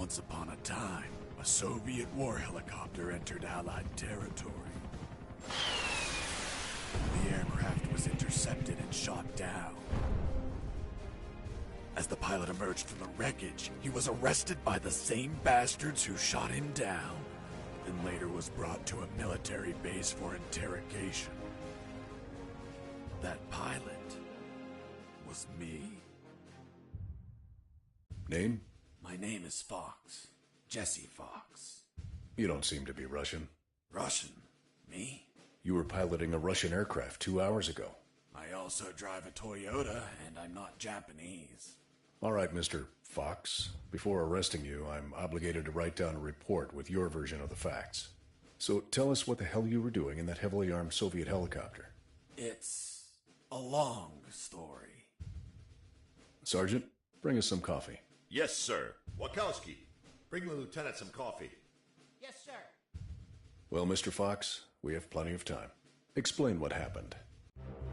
Once upon a time, a Soviet war helicopter entered Allied territory. The aircraft was intercepted and shot down. As the pilot emerged from the wreckage, he was arrested by the same bastards who shot him down, and later was brought to a military base for interrogation. That pilot was me. Name? My name is Fox. Jesse Fox. You don't seem to be Russian. Russian? Me? You were piloting a Russian aircraft 2 hours ago. I also drive a Toyota, and I'm not Japanese. All right, Mr. Fox. Before arresting you, I'm obligated to write down a report with your version of the facts. So tell us what the hell you were doing in that heavily armed Soviet helicopter. It's a long story. Sergeant, bring us some coffee. Yes, sir. Wachowski, bring the lieutenant some coffee. Yes, sir. Well, Mr. Fox, we have plenty of time. Explain what happened.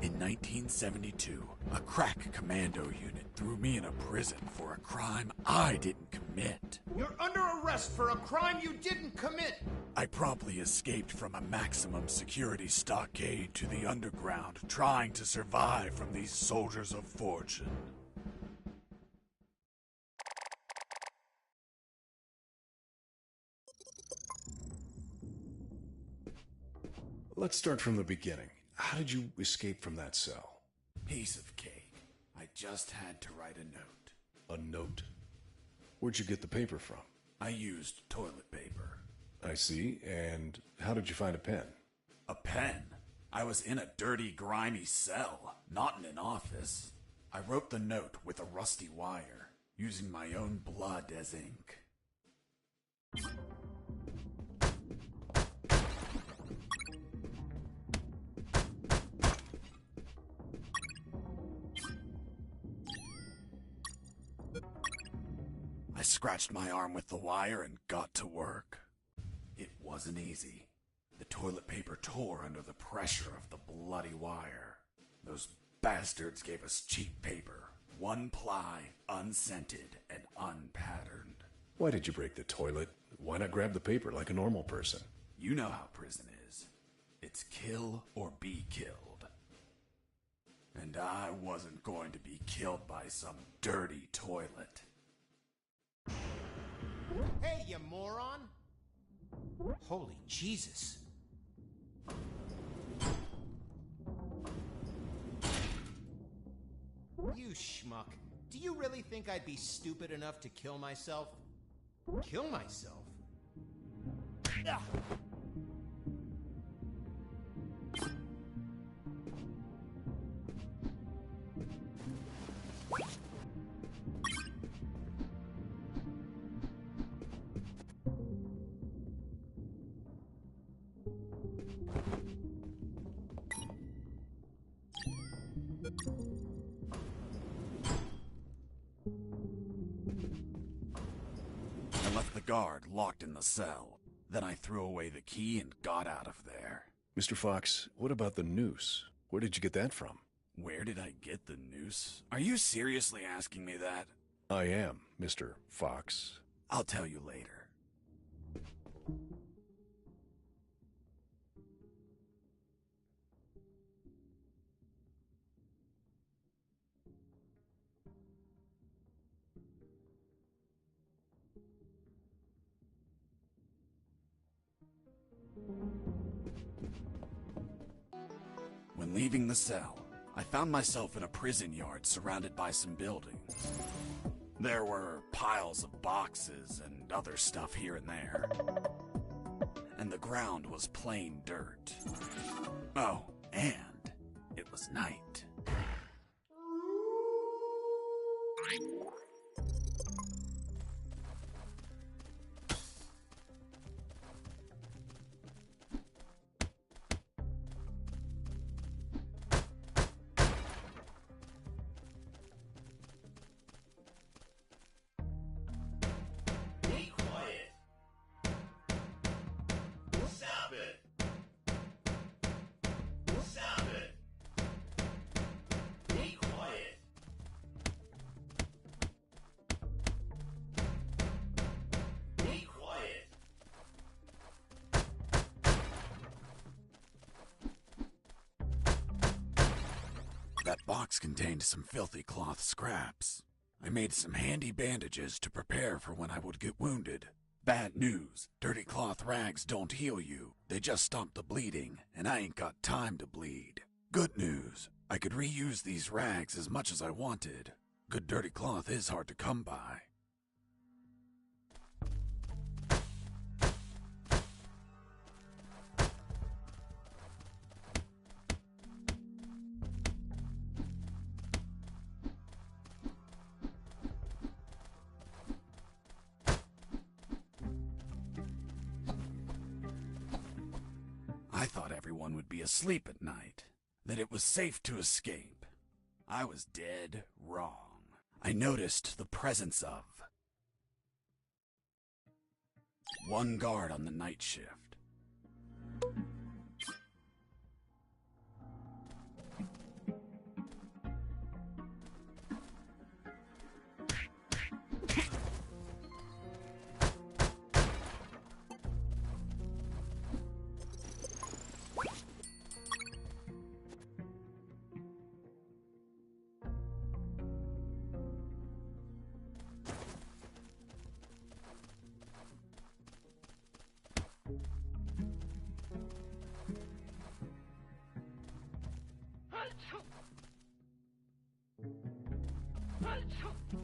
In 1972, a crack commando unit threw me in a prison for a crime I didn't commit. You're under arrest for a crime you didn't commit. I promptly escaped from a maximum security stockade to the underground, trying to survive from these soldiers of fortune. Let's start from the beginning. How did you escape from that cell? Piece of cake. I just had to write a note. A note? Where'd you get the paper from? I used toilet paper. I see. And how did you find a pen? A pen? I was in a dirty, grimy cell, not in an office. I wrote the note with a rusty wire, using my own blood as ink. I scratched my arm with the wire and got to work. It wasn't easy. The toilet paper tore under the pressure of the bloody wire. Those bastards gave us cheap paper, one ply, unscented, and unpatterned. Why did you break the toilet? Why not grab the paper like a normal person? You know how prison is. It's kill or be killed. And I wasn't going to be killed by some dirty toilet. Hey, you moron! Holy Jesus. You schmuck. Do you really think I'd be stupid enough to kill myself? Kill myself? Ugh. I left the guard locked in the cell. Then I threw away the key and got out of there. Mr. Fox, what about the noose? Where did you get that from? Where did I get the noose? Are you seriously asking me that? I am, Mr. Fox. I'll tell you later. When leaving the cell, I found myself in a prison yard surrounded by some buildings. There were piles of boxes and other stuff here and there. And the ground was plain dirt. Oh, and it was night. That box contained some filthy cloth scraps. I made some handy bandages to prepare for when I would get wounded. Bad news, dirty cloth rags don't heal you. They just stop the bleeding, and I ain't got time to bleed. Good news, I could reuse these rags as much as I wanted. Good dirty cloth is hard to come by. I thought everyone would be asleep at night, that it was safe to escape. I was dead wrong. I noticed the presence of one guard on the night shift.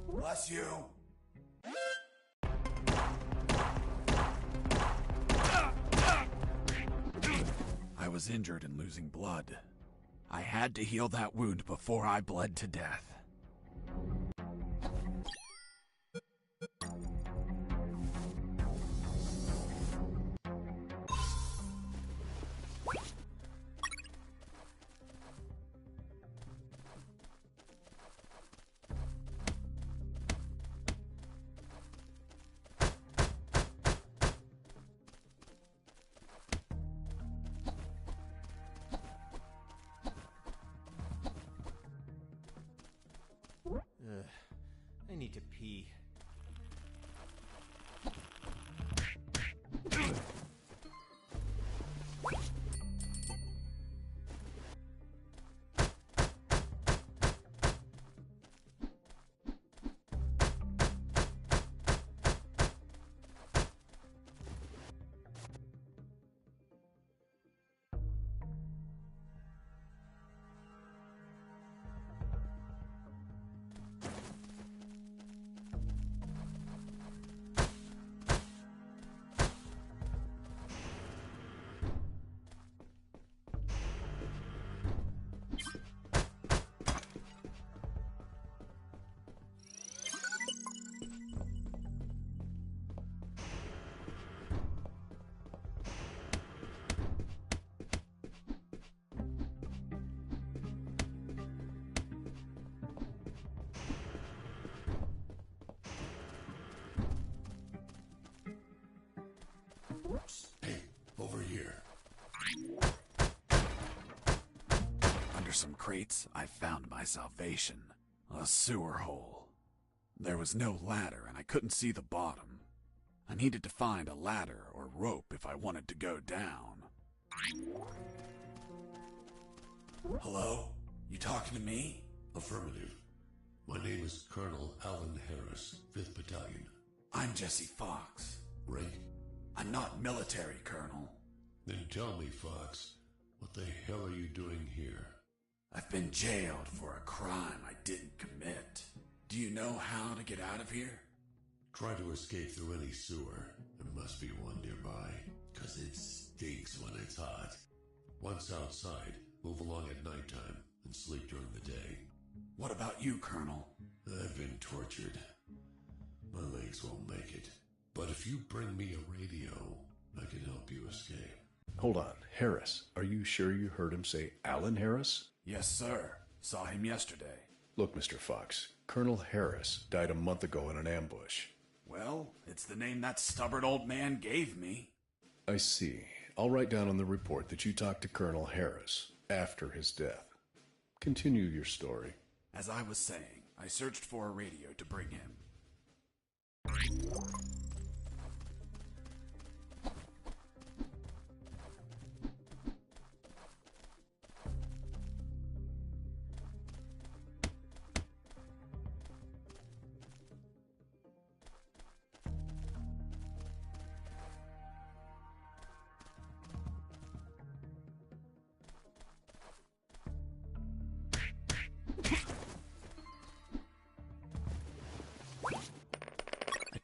Bless you. I was injured and losing blood. I had to heal that wound before I bled to death. I need to pee. Hey, over here. Under some crates, I found my salvation. A sewer hole. There was no ladder and I couldn't see the bottom. I needed to find a ladder or rope if I wanted to go down. Hello? You talking to me? Affirmative. My name is Colonel Alan Harris, 5th Battalion. I'm Jesse Fox. Rank? I'm not military, Colonel. Then tell me, Fox, what the hell are you doing here? I've been jailed for a crime I didn't commit. Do you know how to get out of here? Try to escape through any sewer. There must be one nearby, 'cause it stinks when it's hot. Once outside, move along at nighttime and sleep during the day. What about you, Colonel? I've been tortured. My legs won't make it. But if you bring me a radio, I can help you escape. Hold on, Harris. Are you sure you heard him say Alan Harris? Yes, sir. Saw him yesterday. Look, Mr. Fox, Colonel Harris died a month ago in an ambush. Well, it's the name that stubborn old man gave me. I see. I'll write down on the report that you talked to Colonel Harris after his death. Continue your story. As I was saying, I searched for a radio to bring him.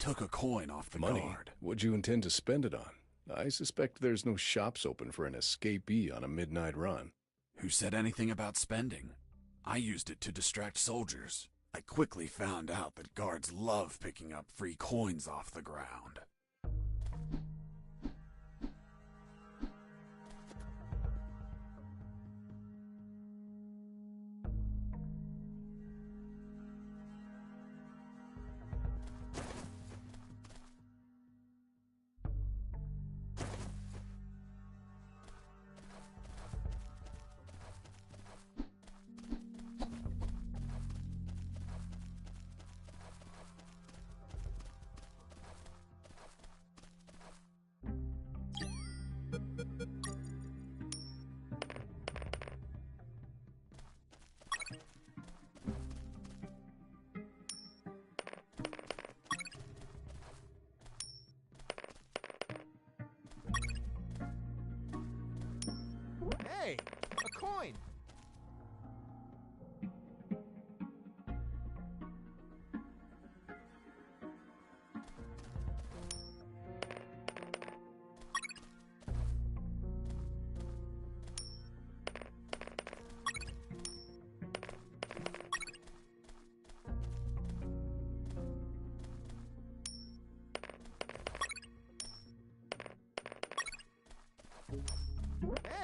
took a coin off the Money? guard. What'd you intend to spend it on? I suspect there's no shops open for an escapee on a midnight run. Who said anything about spending? I used it to distract soldiers. I quickly found out that guards love picking up free coins off the ground. Hey, a coin!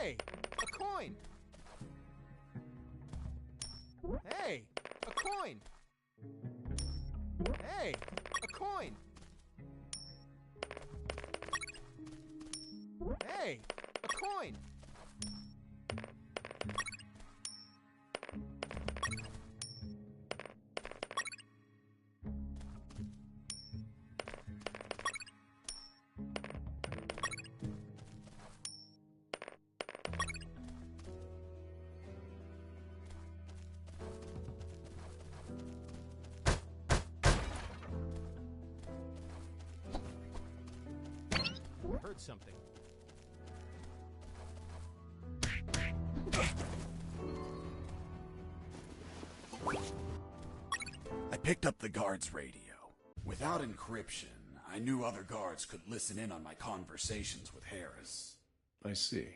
Hey, a coin! Hey, a coin! Hey, a coin! Hey, a coin! I heard something. I picked up the guard's radio. Without encryption, I knew other guards could listen in on my conversations with Harris. I see.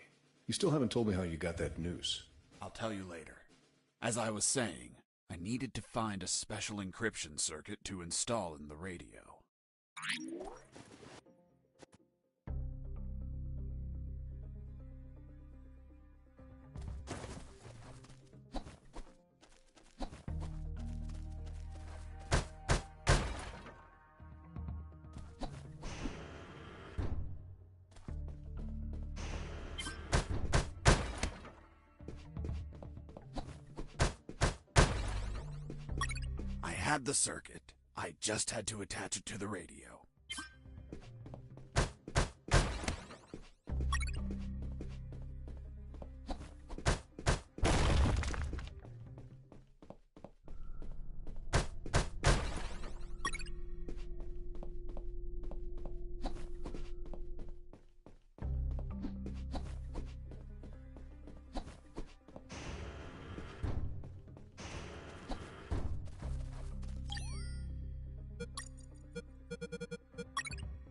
You still haven't told me how you got that noose. I'll tell you later. As I was saying, I needed to find a special encryption circuit to install in the radio. I had the circuit. I just had to attach it to the radio.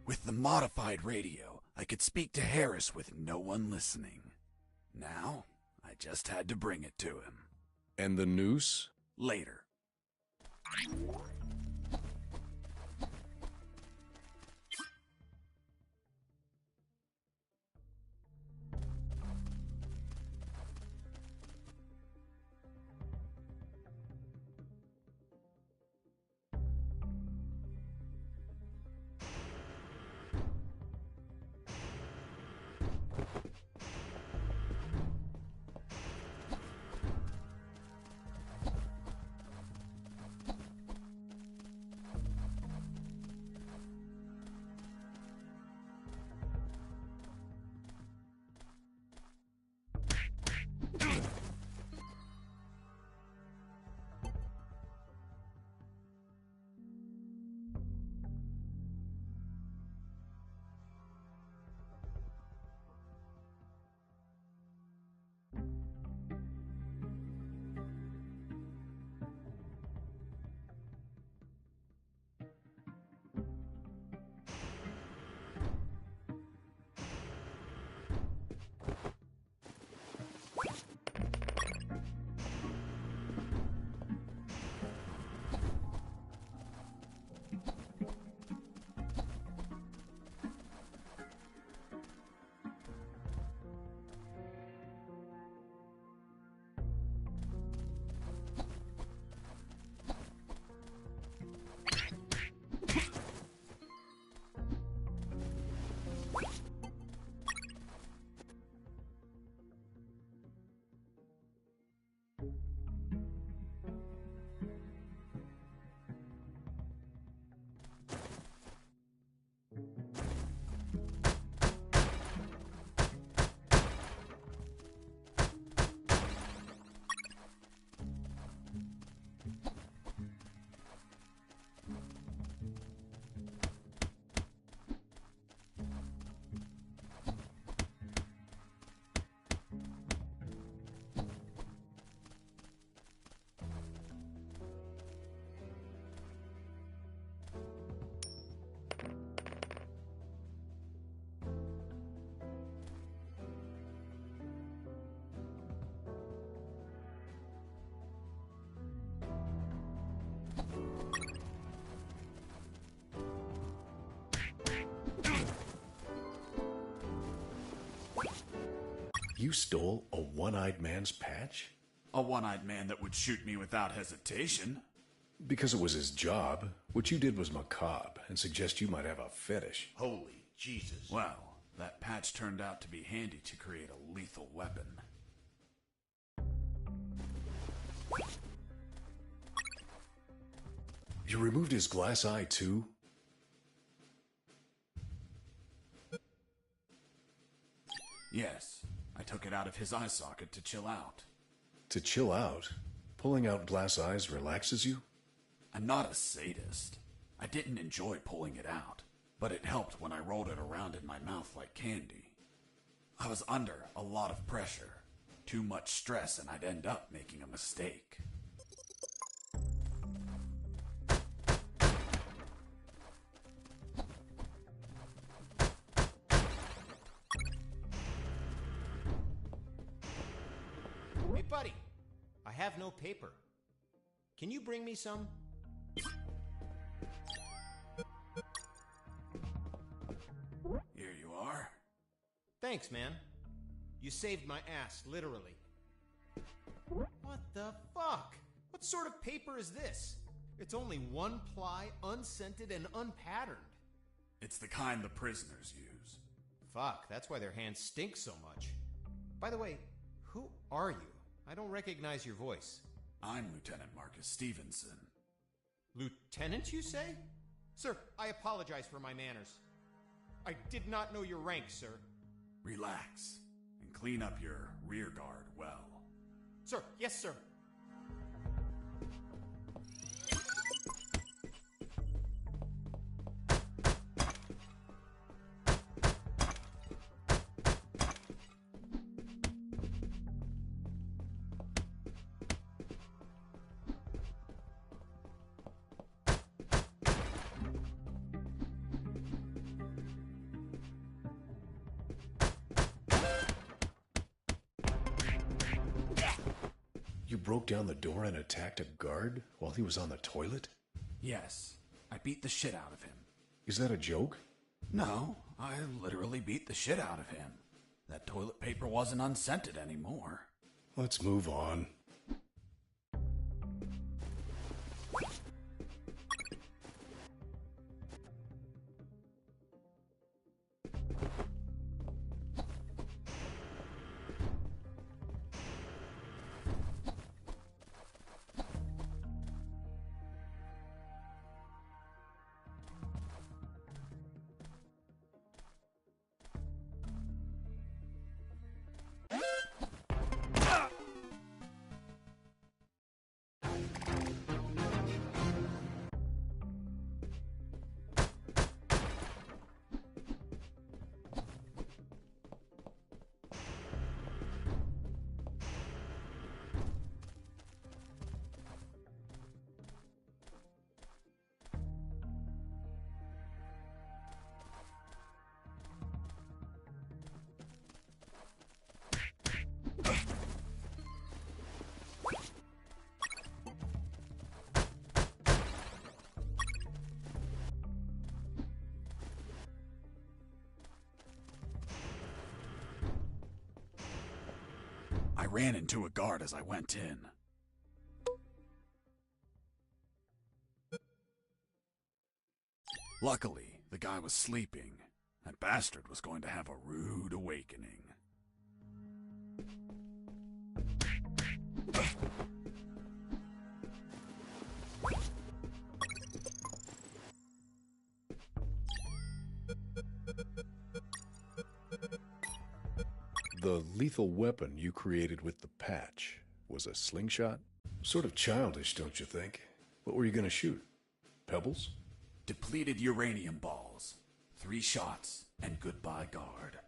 With the modified radio, I could speak to Harris with no one listening. Now, I just had to bring it to him. And the noose? Later. You stole a one-eyed man's patch? A one-eyed man that would shoot me without hesitation. Because it was his job. What you did was macabre and suggest you might have a fetish. Holy Jesus. Well, that patch turned out to be handy to create a lethal weapon. You removed his glass eye too? Yes, I took it out of his eye socket to chill out. To chill out? Pulling out glass eyes relaxes you? I'm not a sadist. I didn't enjoy pulling it out, but it helped when I rolled it around in my mouth like candy. I was under a lot of pressure, too much stress, and I'd end up making a mistake. Hey, buddy. I have no paper. Can you bring me some? Here you are. Thanks, man. You saved my ass, literally. What the fuck? What sort of paper is this? It's only one ply, unscented, and unpatterned. It's the kind the prisoners use. Fuck, that's why their hands stink so much. By the way, who are you? I don't recognize your voice. I'm Lieutenant Marcus Stevenson. Lieutenant, you say? Sir, I apologize for my manners. I did not know your rank, sir. Relax and clean up your rear guard well. Sir, yes, sir. You broke down the door and attacked a guard while he was on the toilet? Yes, I beat the shit out of him. Is that a joke? No, I literally beat the shit out of him. That toilet paper wasn't unscented anymore. Let's move on. I ran into a guard as I went in. Luckily, the guy was sleeping. That bastard was going to have a rude awakening. The lethal weapon you created with the patch was a slingshot? Sort of childish, don't you think? What were you going to shoot? Pebbles? Depleted uranium balls. 3 shots, and goodbye, guard.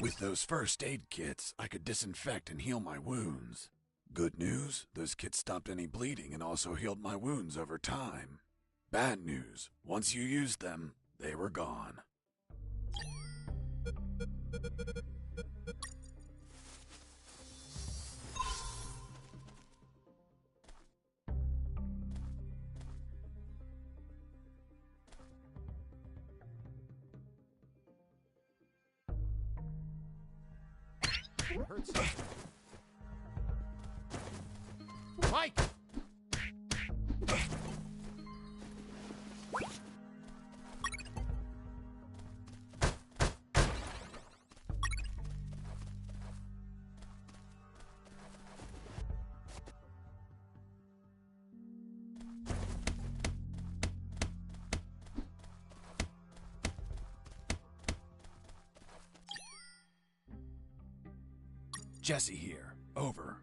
With those first aid kits, I could disinfect and heal my wounds. Good news, those kits stopped any bleeding and also healed my wounds over time. Bad news, once you used them, they were gone. It hurts. Mike! Jesse here. Over.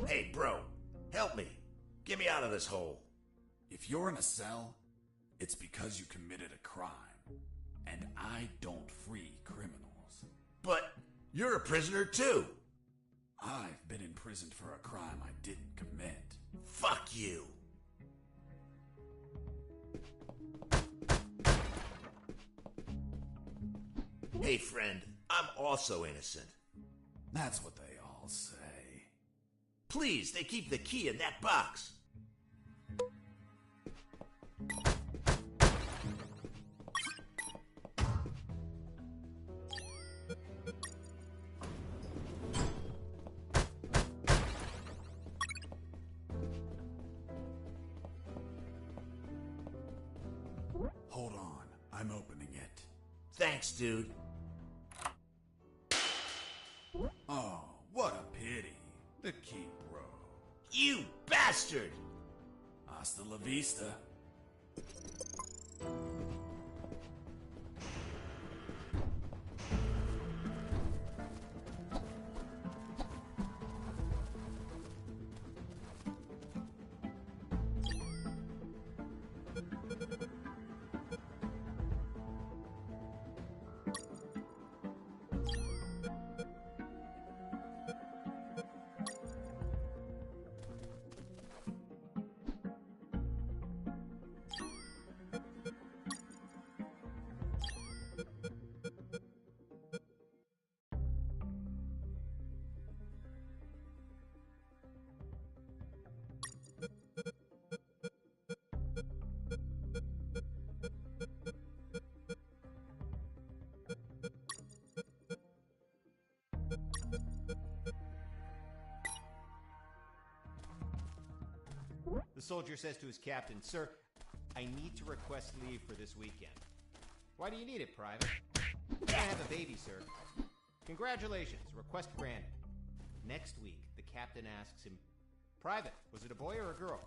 Hey, bro, help me. Get me out of this hole. If you're in a cell, it's because you committed a crime. And I don't free criminals. But you're a prisoner too. I've been imprisoned for a crime I didn't commit. Fuck you. Hey, friend, I'm also innocent. That's what they all say. Please, they keep the key in that box. Hold on, I'm opening it. Thanks, dude. Oh, what a pity. The key broke. You bastard! Hasta la vista. The soldier says to his captain, "Sir, I need to request leave for this weekend." "Why do you need it, Private?" "I have a baby, sir." "Congratulations, request granted." Next week, the captain asks him, "Private, was it a boy or a girl?"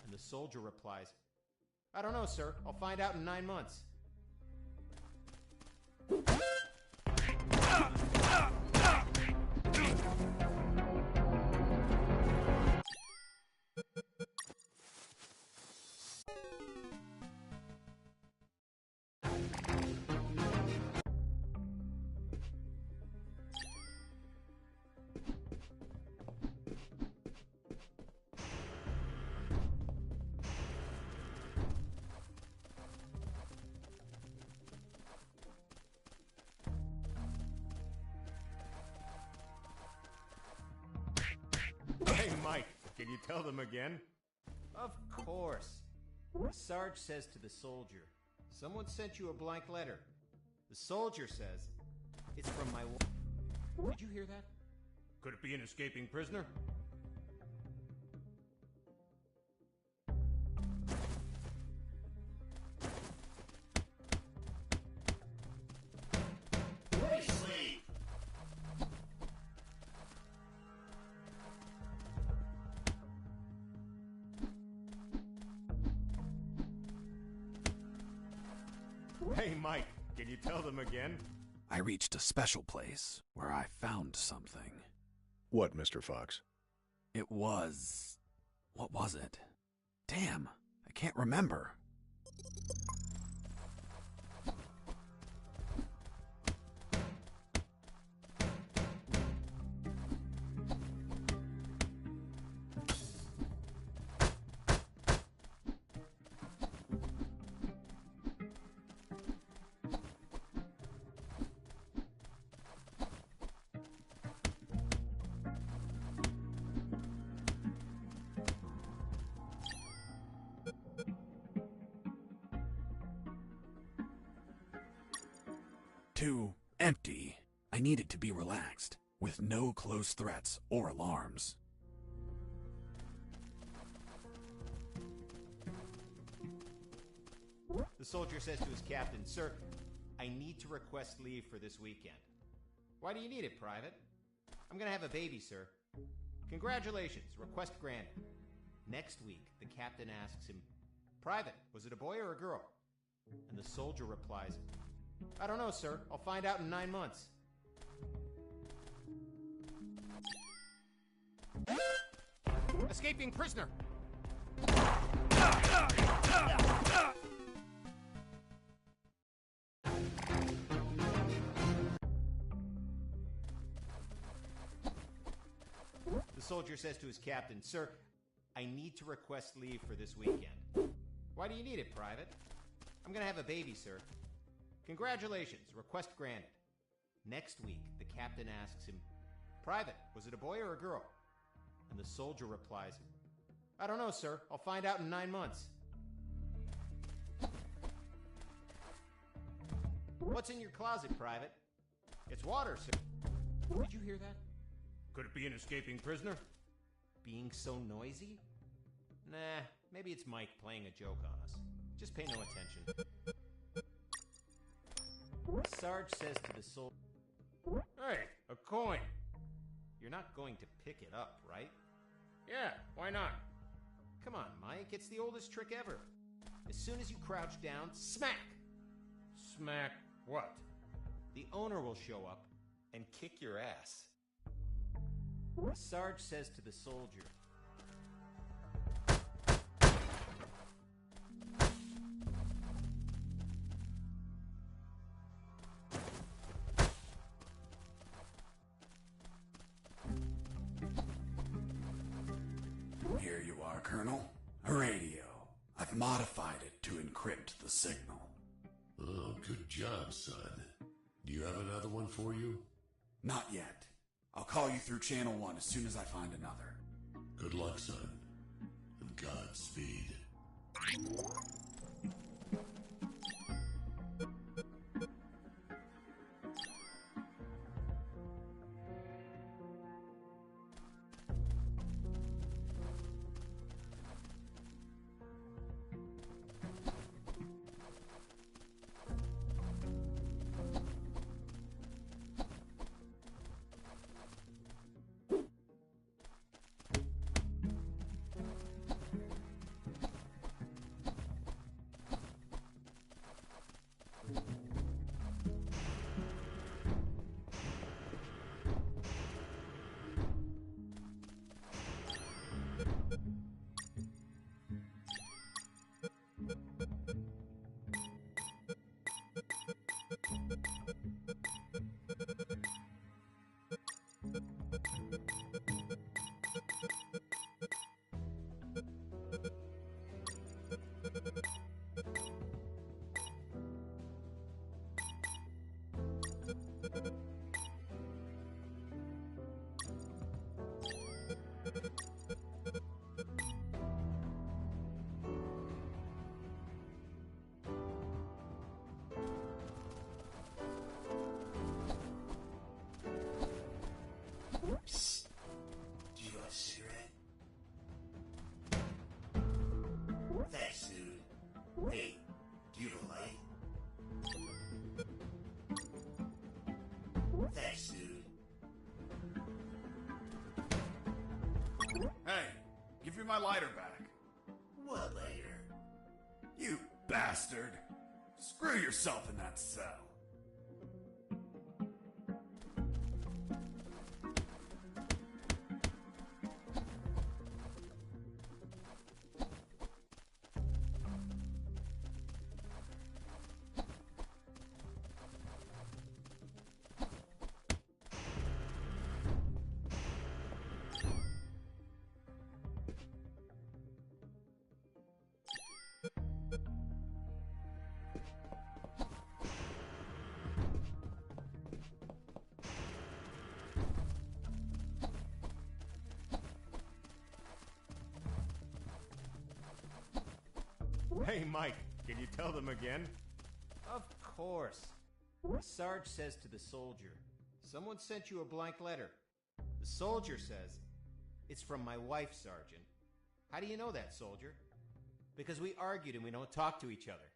And the soldier replies, "I don't know, sir. I'll find out in 9 months." "Hey, Mike, can you tell them again?" "Of course." The Sarge says to the soldier, "Someone sent you a blank letter." The soldier says, "It's from my wife." Did you hear that? Could it be an escaping prisoner? Hey, Mike, can you tell them again? I reached a special place where I found something. What, Mr. Fox? It was... what was it? Damn, I can't remember. Too empty. I needed to be relaxed, with no close threats or alarms. The soldier says to his captain, "Sir, I need to request leave for this weekend." "Why do you need it, Private?" "I'm gonna have a baby, sir." "Congratulations, request granted." Next week, the captain asks him, "Private, was it a boy or a girl?" And the soldier replies, "I don't know, sir. I'll find out in 9 months." Escaping prisoner! The soldier says to his captain, "Sir, I need to request leave for this weekend." "Why do you need it, Private?" "I'm gonna have a baby, sir." "Congratulations, request granted." Next week, the captain asks him, "Private, was it a boy or a girl?" And the soldier replies, "I don't know, sir. I'll find out in 9 months." "What's in your closet, Private?" "It's water, sir." "Did you hear that?" "Could it be an escaping prisoner?" "Being so noisy?" "Nah, maybe it's Mike playing a joke on us. Just pay no attention." Sarge says to the soldier, "Hey, a coin." "You're not going to pick it up, right?" "Yeah, why not?" "Come on, Mike, it's the oldest trick ever. As soon as you crouch down, smack!" "Smack what?" "The owner will show up and kick your ass." The Sarge says to the soldier, Here you are, Colonel. A radio. I've modified it to encrypt the signal. Oh, good job, son. Do you have another one for you? Not yet. I'll call you through Channel 1 as soon as I find another. Good luck, son. And Godspeed. Psst. Do you want a cigarette? Thanks, dude. Hey, do you have a light? Thanks, dude. Hey, give me my lighter back. What lighter? You bastard. Screw Screw yourself in that cell. Hey, Mike, can you tell them again? Of course. The Sarge says to the soldier, someone sent you a blank letter. The soldier says, it's from my wife, Sergeant. How do you know that, soldier? Because we argued and we don't talk to each other.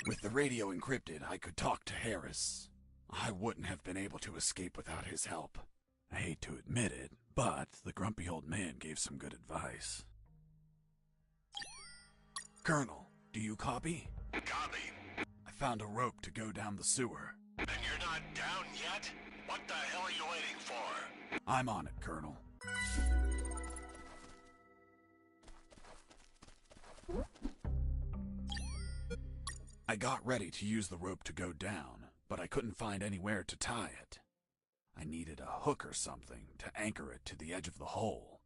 With the radio encrypted, I could talk to Harris. I wouldn't have been able to escape without his help. I hate to admit it, but the grumpy old man gave some good advice. Colonel, do you copy? Copy. I found a rope to go down the sewer. And you're not down yet? What the hell are you waiting for? I'm on it, Colonel. I got ready to use the rope to go down, but I couldn't find anywhere to tie it. I needed a hook or something to anchor it to the edge of the hole.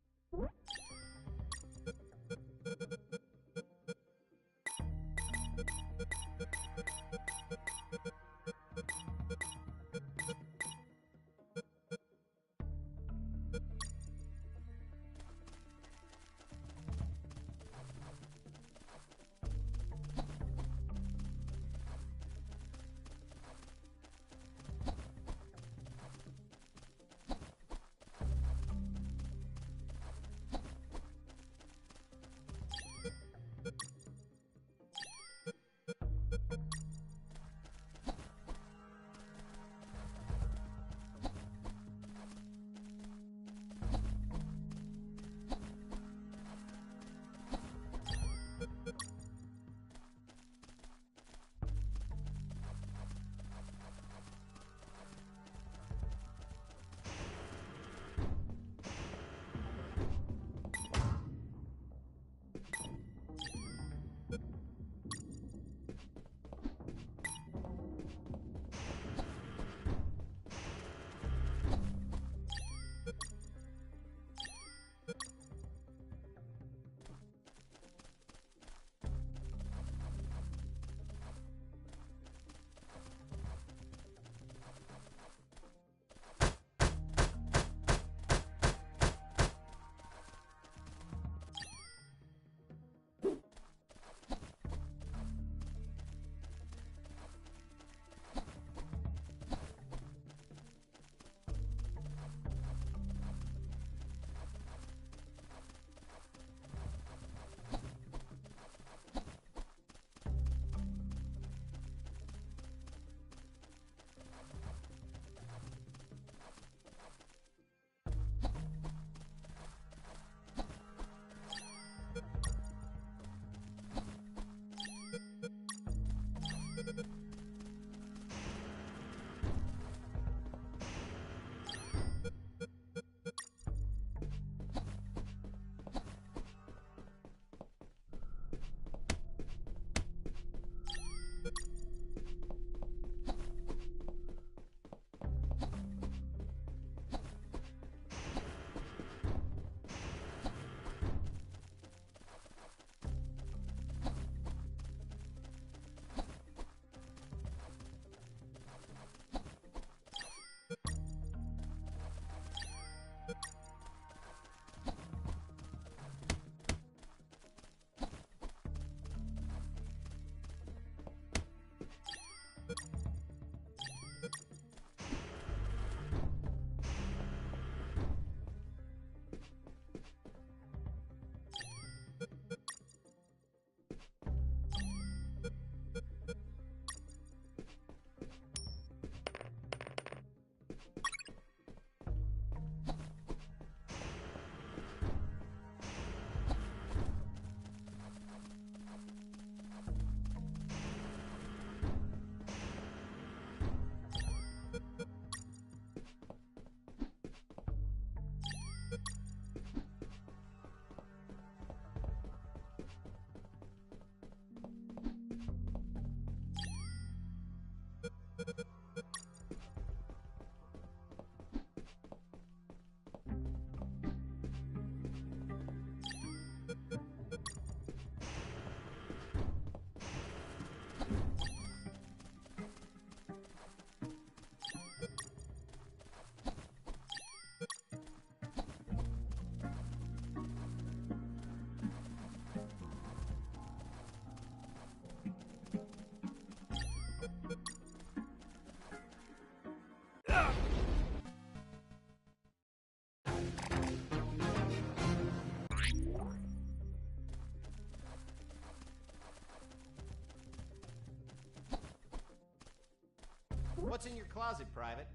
What's in your closet, Private?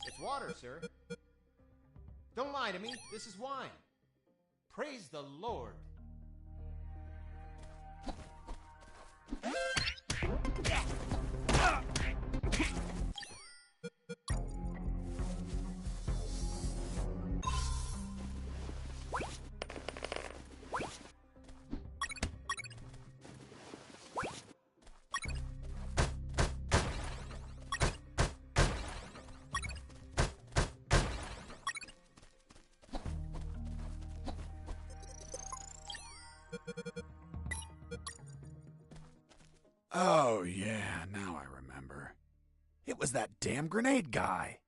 It's water, sir. Don't lie to me. This is wine. Praise the Lord. Oh, yeah, now I remember. It was that damn grenade guy.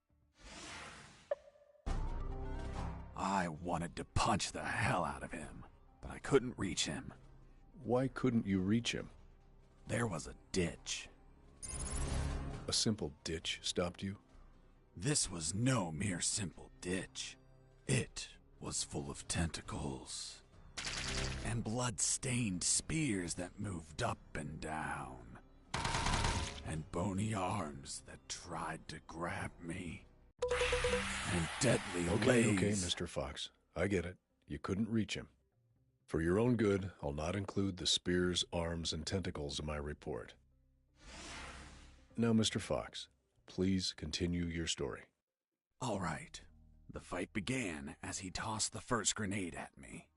I wanted to punch the hell out of him, but I couldn't reach him. Why couldn't you reach him? There was a ditch. A simple ditch stopped you? This was no mere simple ditch. It was full of tentacles and blood-stained spears that moved up and down, and bony arms that tried to grab me, and deadly Okay, lays. Mr. Fox. I get it. You couldn't reach him. For your own good, I'll not include the spears, arms, and tentacles in my report. Now, Mr. Fox, please continue your story. All right. The fight began as he tossed the first grenade at me.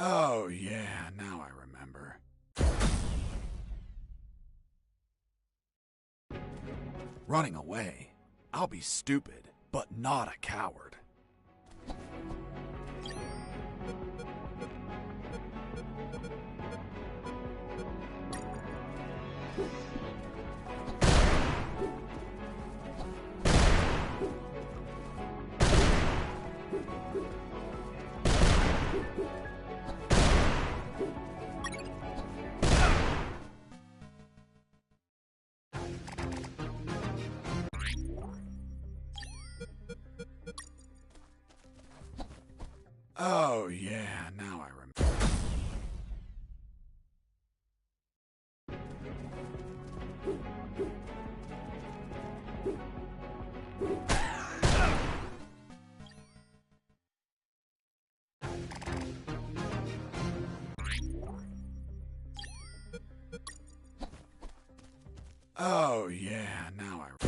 Oh, yeah, now I remember. Running away. I'll be stupid, but not a coward. Oh, yeah, now I remember. Oh, yeah, now I remember.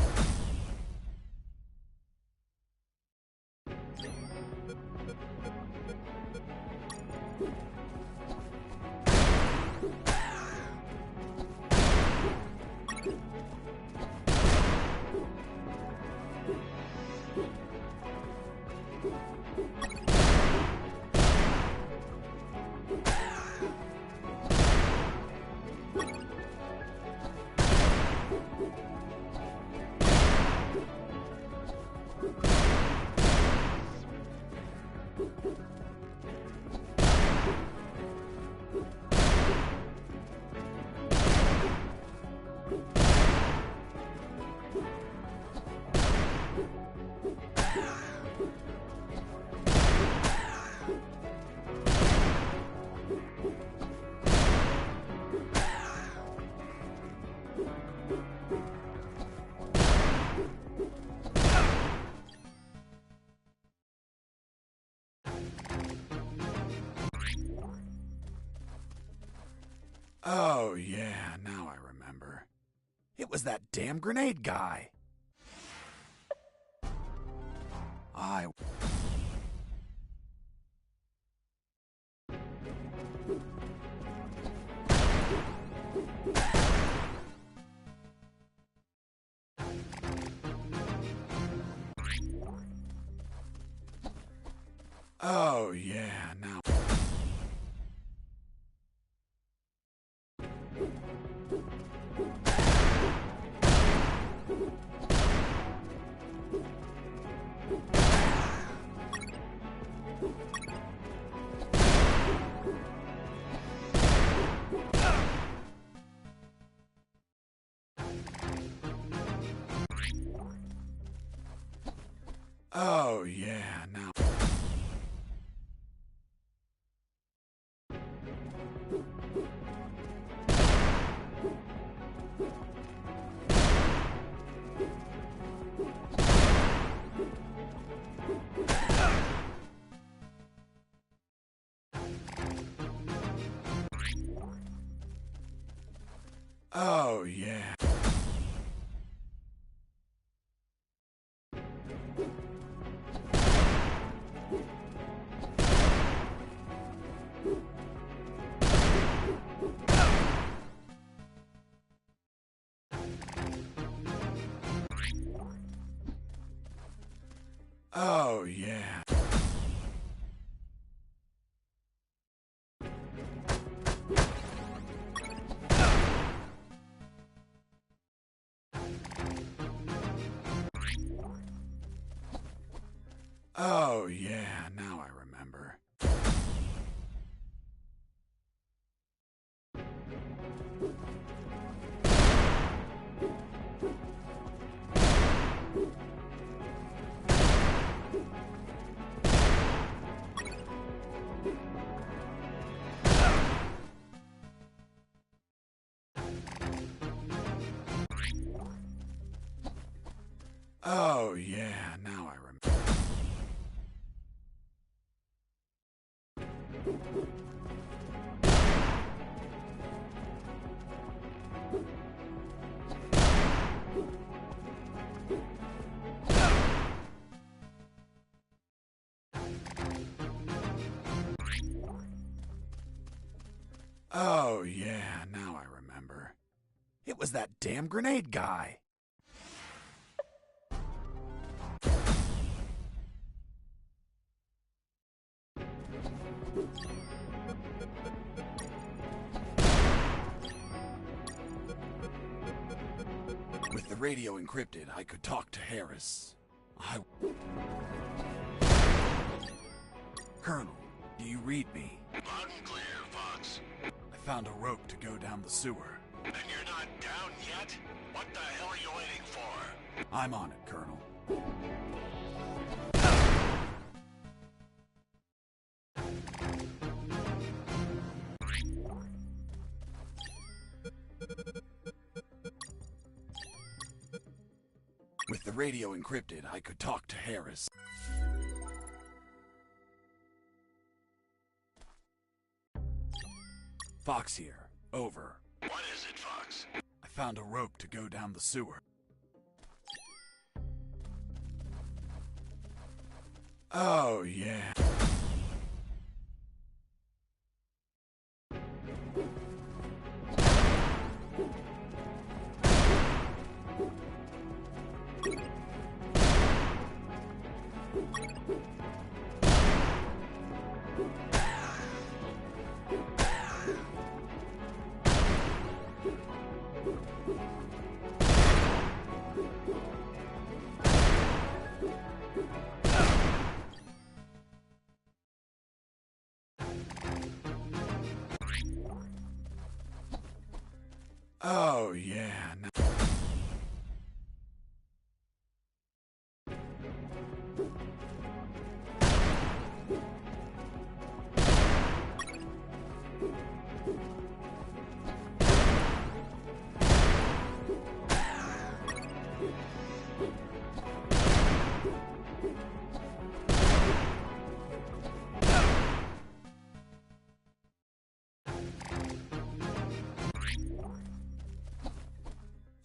Oh, yeah, now I remember. It was that damn grenade guy. Oh, yeah, now. Oh, yeah, now. Oh, yeah. Oh, yeah. Oh, yeah, now I remember. Oh, yeah, now I remember. Oh, yeah, now I remember. It was that damn grenade guy. With the radio encrypted, I could talk to Harris. Colonel, do you read me? Loud and clear, Fox. I found a rope to go down the sewer. And you're not down yet? What the hell are you waiting for? I'm on it, Colonel. With the radio encrypted, I could talk to Harris. Fox here. Over. What is it, Fox? I found a rope to go down the sewer. Oh, yeah. Oh, yeah.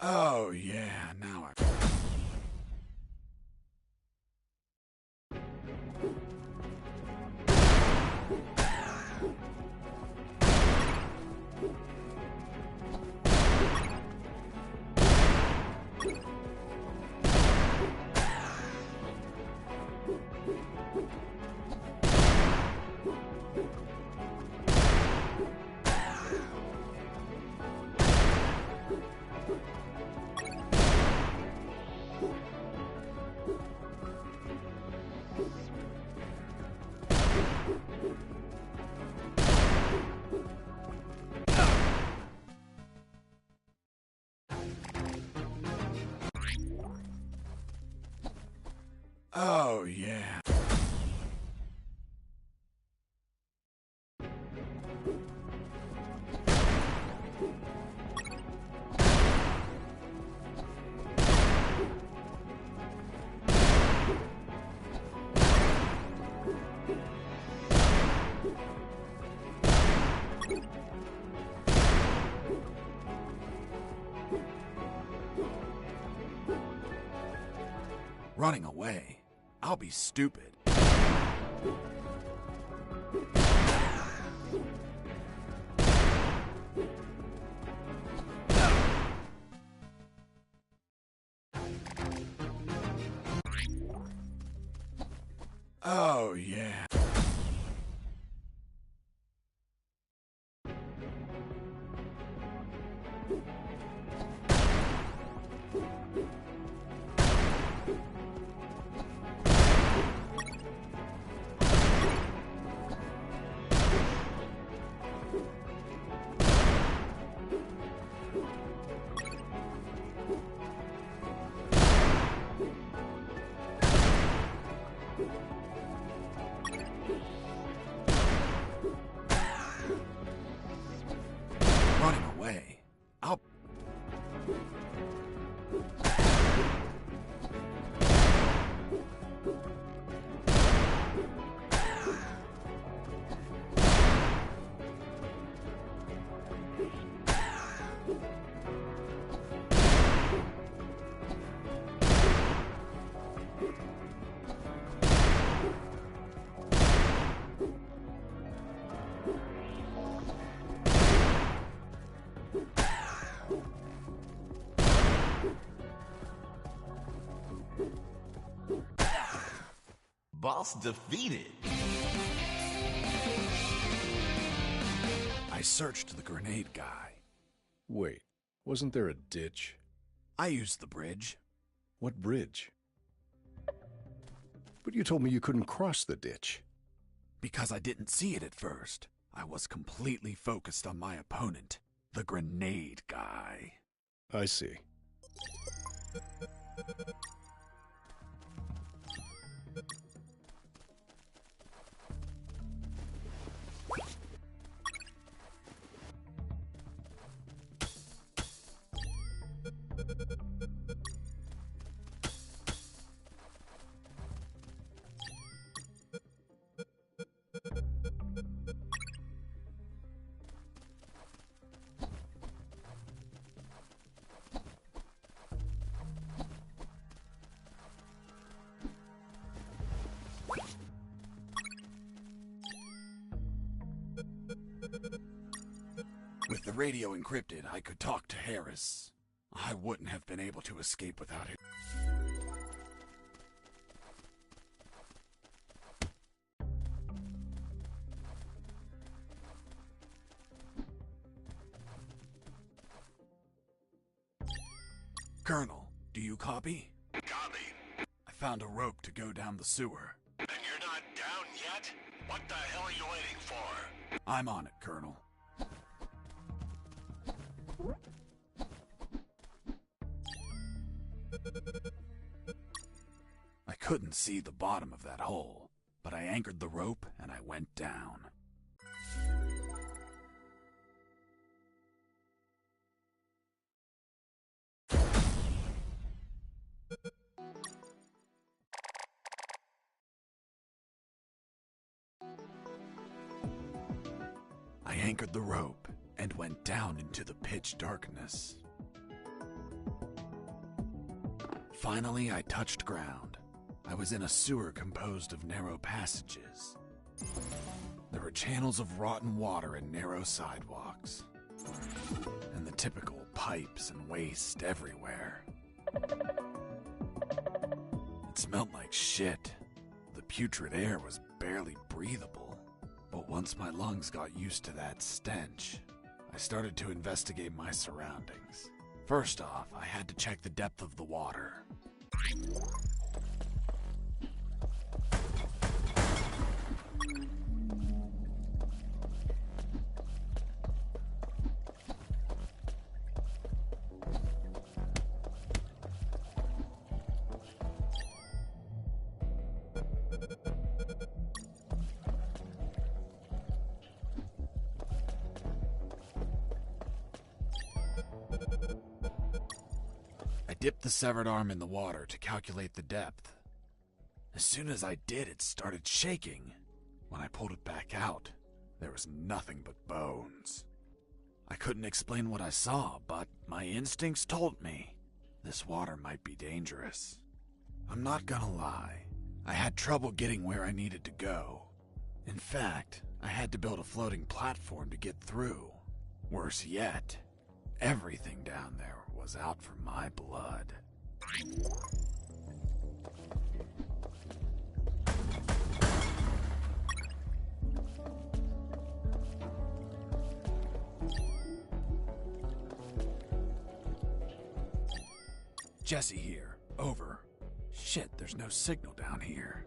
Oh, yeah, now I... Oh, yeah. Running away? I'll be stupid. Oh, yeah. Running away? I'll... Boss defeated. I searched the grenade guy. Wait, wasn't there a ditch? I used the bridge. What bridge? But you told me you couldn't cross the ditch. Because I didn't see it at first. I was completely focused on my opponent, the grenade guy. I see. With the radio encrypted, I could talk to Harris. I wouldn't have been able to escape without it. Colonel, do you copy? Copy. I found a rope to go down the sewer. And you're not down yet? What the hell are you waiting for? I'm on it, Colonel. I couldn't see the bottom of that hole, but I anchored the rope and I went down. I anchored the rope and went down into the pitch darkness. Finally, I touched ground. I was in a sewer composed of narrow passages. There were channels of rotten water and narrow sidewalks, and the typical pipes and waste everywhere. It smelled like shit. The putrid air was barely breathable. But once my lungs got used to that stench, I started to investigate my surroundings. First off, I had to check the depth of the water. dipped the severed arm in the water to calculate the depth. As soon as I did, it started shaking. When I pulled it back out, there was nothing but bones. I couldn't explain what I saw, but my instincts told me this water might be dangerous. I'm not gonna lie, I had trouble getting where I needed to go. In fact, I had to build a floating platform to get through. Worse yet, everything down there was out for my blood. Jesse here. Over. Shit, there's no signal down here.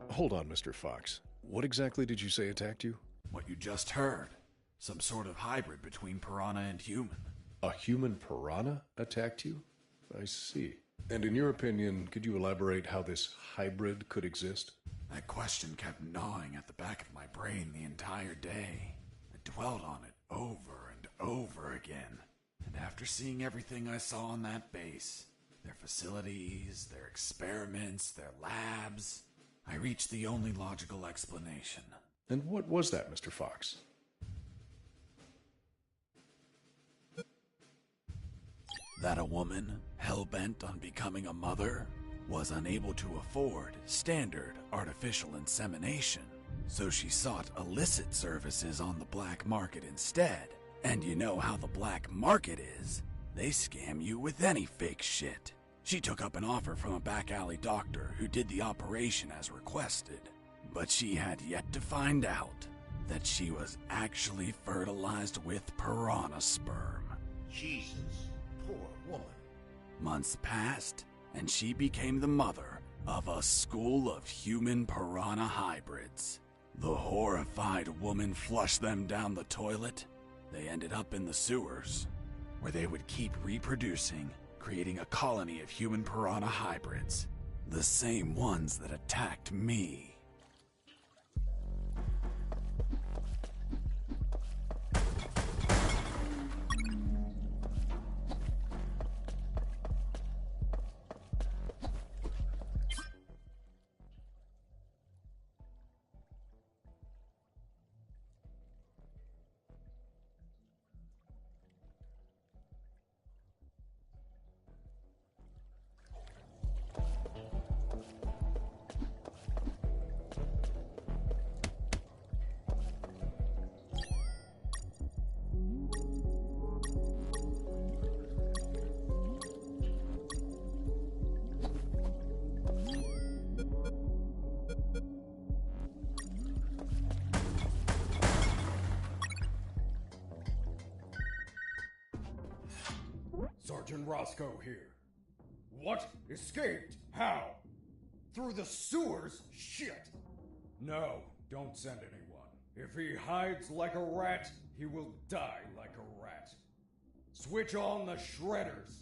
Hold on, Mr. Fox. What exactly did you say attacked you? What you just heard. Some sort of hybrid between piranha and human. A human piranha attacked you? I see. And in your opinion, could you elaborate how this hybrid could exist? That question kept gnawing at the back of my brain the entire day. I dwelled on it over and over again. And after seeing everything I saw on that base, their facilities, their experiments, their labs, I reached the only logical explanation. And what was that, Mr. Fox? That a woman, hell-bent on becoming a mother, was unable to afford standard artificial insemination, so she sought illicit services on the black market instead. And you know how the black market is. They scam you with any fake shit. She took up an offer from a back alley doctor who did the operation as requested, but she had yet to find out that she was actually fertilized with piranha sperm. Jesus, poor woman. Months passed, and she became the mother of a school of human piranha hybrids. The horrified woman flushed them down the toilet. They ended up in the sewers, where they would keep reproducing, creating a colony of human piranha hybrids, the same ones that attacked me. Sergeant Roscoe here. What? Escaped? How? Through the sewers? Shit! No, don't send anyone. If he hides like a rat, he will die like a rat. Switch on the shredders.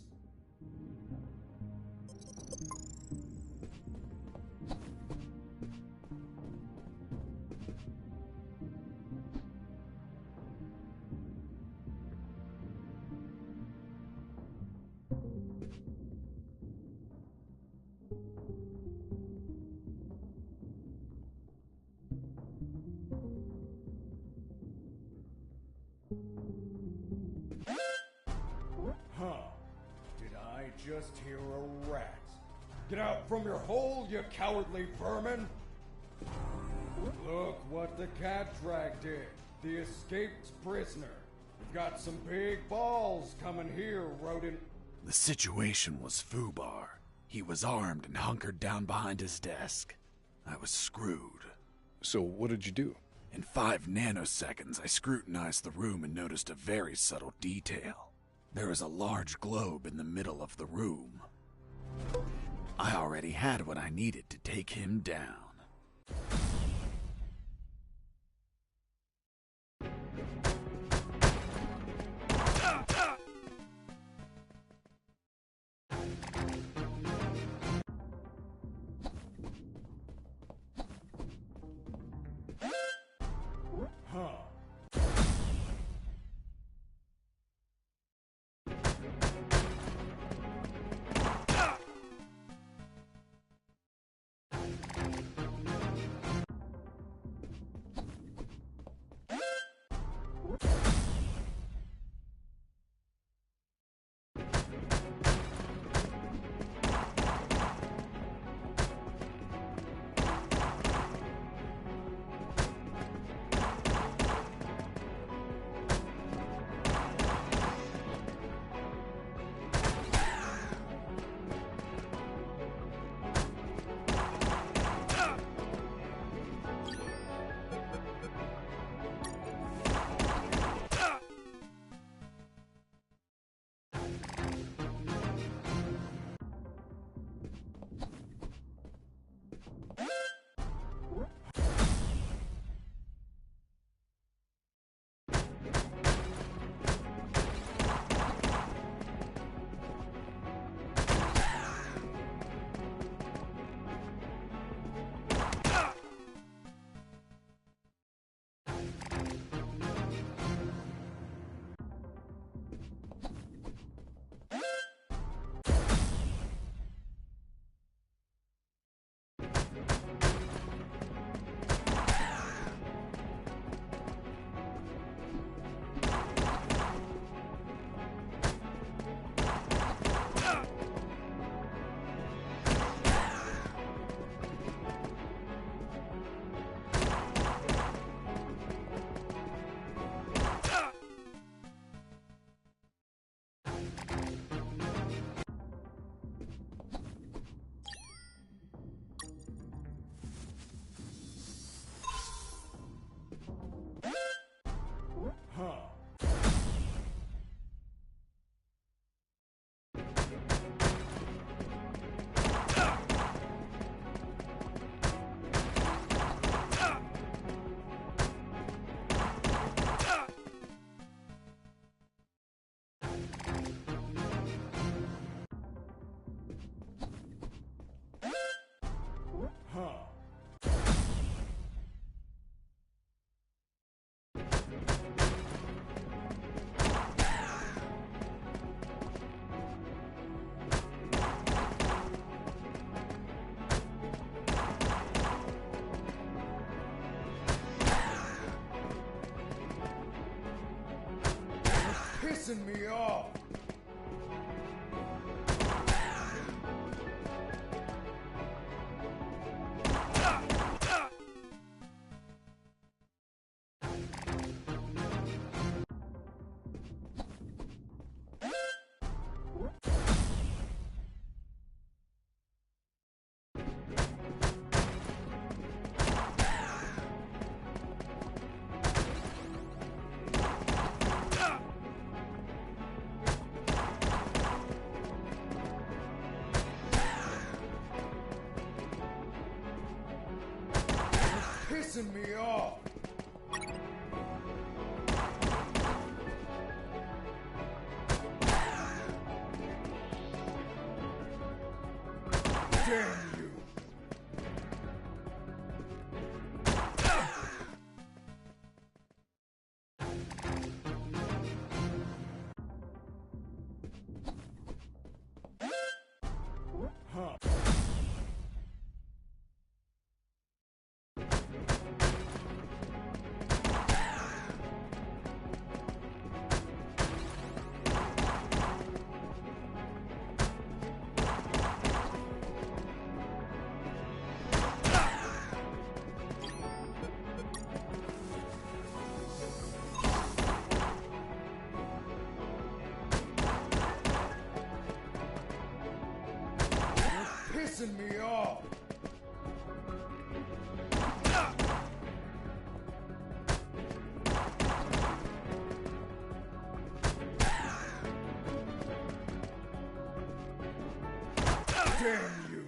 Huh. Did I just hear a rat? Get out from your hole, you cowardly vermin! Look what the cat drag did. The escaped prisoner. We've got some big balls coming here, rodent. The situation was foobar. He was armed and hunkered down behind his desk. I was screwed. So what did you do? In 5 nanoseconds, I scrutinized the room and noticed a very subtle detail. There was a large globe in the middle of the room. I already had what I needed to take him down. Huh. pissing me off. Pissing me off. Damn you. Huh. Pissing me off. Damn you.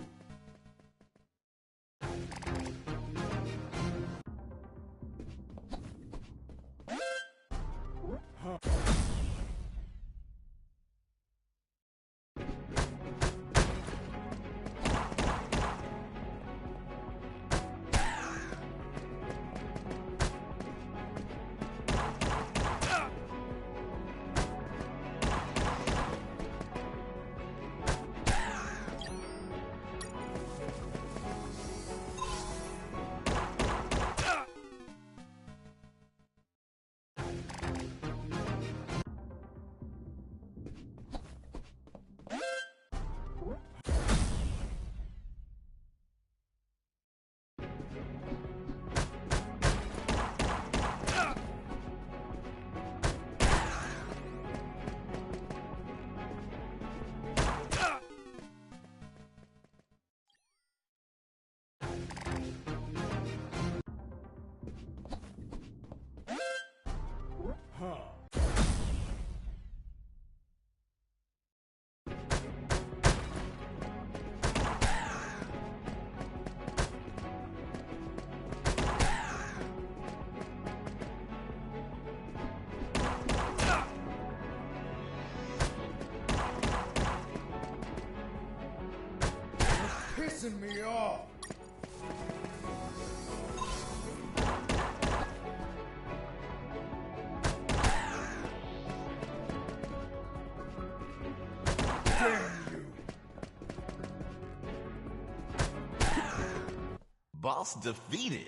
Huh. Pissing me off. Damn you. Boss defeated.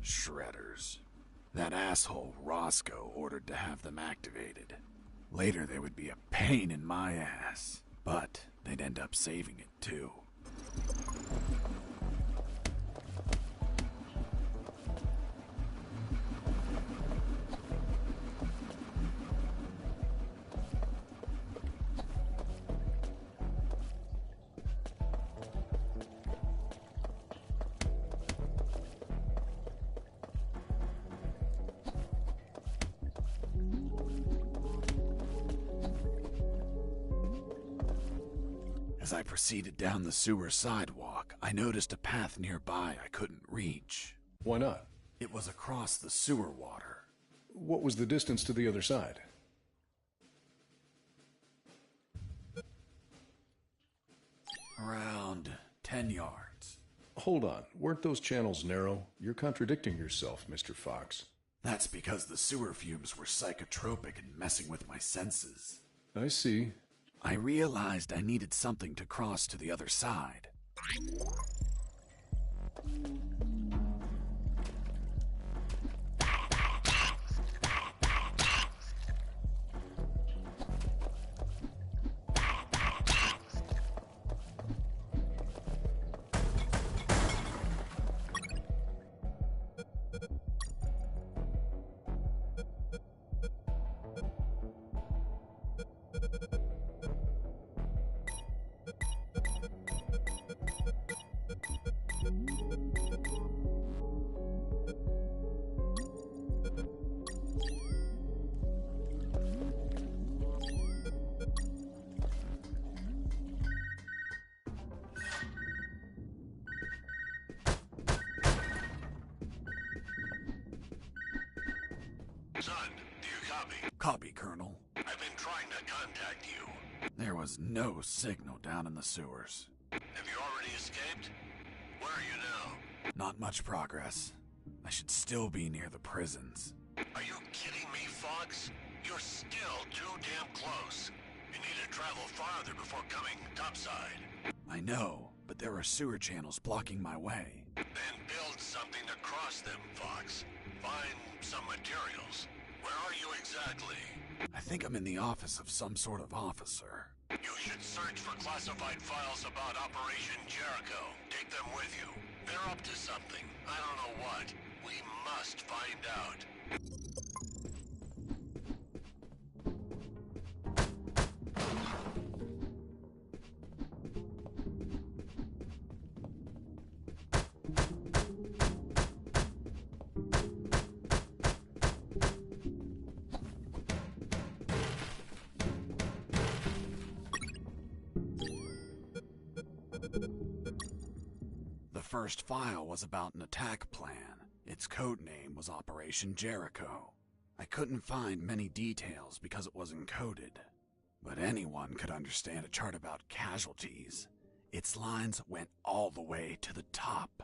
Shredders. That asshole Roscoe ordered to have them activated. Later they would be a pain in my ass, but they'd end up saving it too. As I proceeded down the sewer sidewalk, I noticed a path nearby I couldn't reach. Why not? It was across the sewer water. What was the distance to the other side? Around 10 yards. Hold on. Weren't those channels narrow? You're contradicting yourself, Mr. Fox. That's because the sewer fumes were psychotropic and messing with my senses. I see. I realized I needed something to cross to the other side. Son, do you copy? Copy, Colonel. I've been trying to contact you. There was no signal down in the sewers. Have you already escaped? Where are you now? Not much progress. I should still be near the prisons. Are you kidding me, Fox? You're still too damn close. You need to travel farther before coming topside. I know, but there are sewer channels blocking my way. Then build something to cross them, Fox. Find some materials. Where are you exactly? I think I'm in the office of some sort of officer. You should search for classified files about Operation Jericho. Take them with you. They're up to something. I don't know what. We must find out. The first file was about an attack plan. Its code name was Operation Jericho. I couldn't find many details because it was encoded, but anyone could understand a chart about casualties. Its lines went all the way to the top.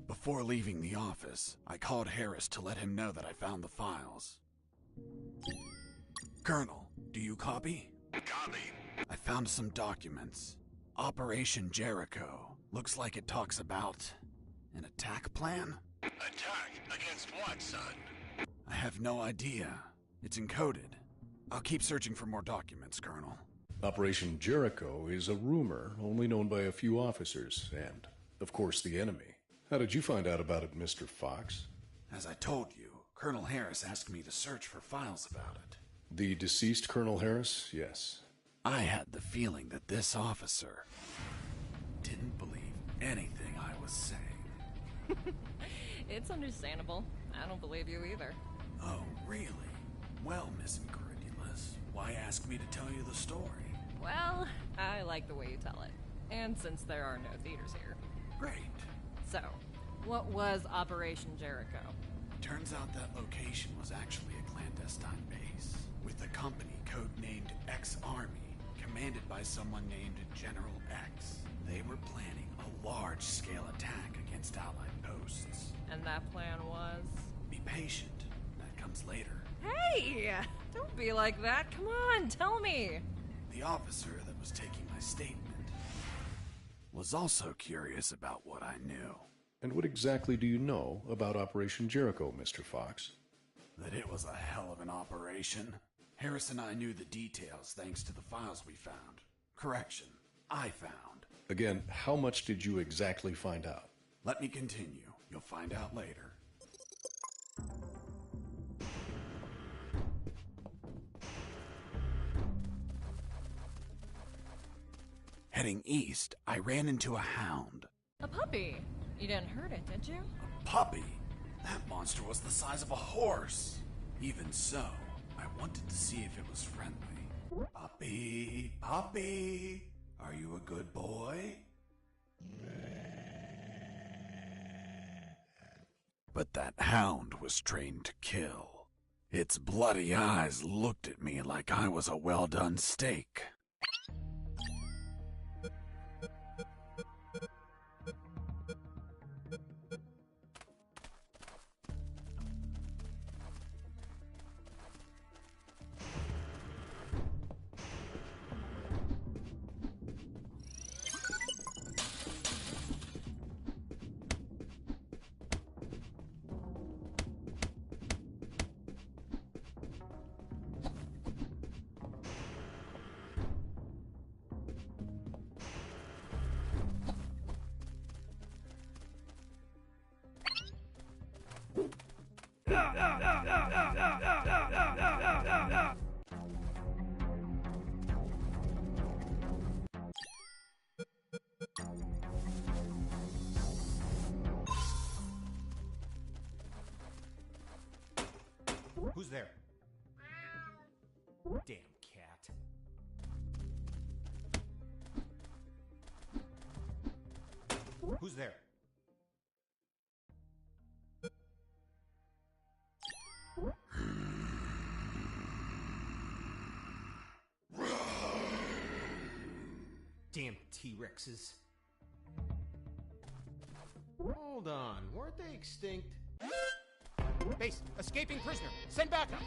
Before leaving the office, I called Harris to let him know that I found the files. Colonel, do you copy? Copy. I found some documents. Operation Jericho. Looks like it talks about an attack plan? Attack? Against what, son? I have no idea. It's encoded. I'll keep searching for more documents, Colonel. Operation Jericho is a rumor only known by a few officers and, of course, the enemy. How did you find out about it, Mr. Fox? As I told you, Colonel Harris asked me to search for files about it. The deceased Colonel Harris? Yes. I had the feeling that this officer didn't believe anything I was saying. It's understandable. I don't believe you either. Oh, really? Well, Miss Incredulous, why ask me to tell you the story? Well, I like the way you tell it. And since there are no theaters here. Great. So, what was Operation Jericho? Turns out that location was actually a clandestine base, with a company codenamed X-Army, commanded by someone named General X. They were planning a large-scale attack against Allied posts. And that plan was? Be patient. That comes later. Hey! Don't be like that. Come on, tell me. The officer that was taking my statement was also curious about what I knew. And what exactly do you know about Operation Jericho, Mr. Fox? That it was a hell of an operation. Harris and I knew the details thanks to the files we found. Correction, I found. Again, how much did you exactly find out? Let me continue. You'll find out later. Heading east, I ran into a hound. A puppy. You didn't hurt it, did you? A puppy? That monster was the size of a horse. Even so, I wanted to see if it was friendly. Puppy, puppy, are you a good boy? But that hound was trained to kill. Its bloody eyes looked at me like I was a well-done steak. Who's there? Damn cat. Who's there? Damn T-Rexes. Hold on, weren't they extinct? Base, escaping prisoner. Send backup.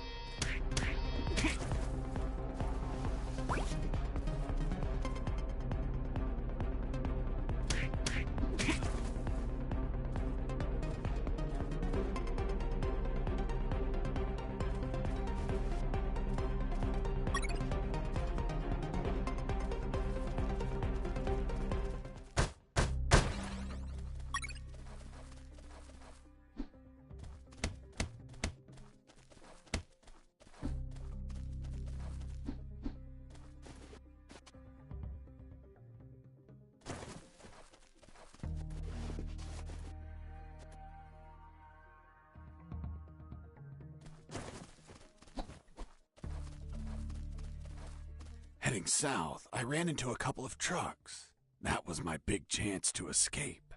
Heading south, I ran into a couple of trucks. That was my big chance to escape.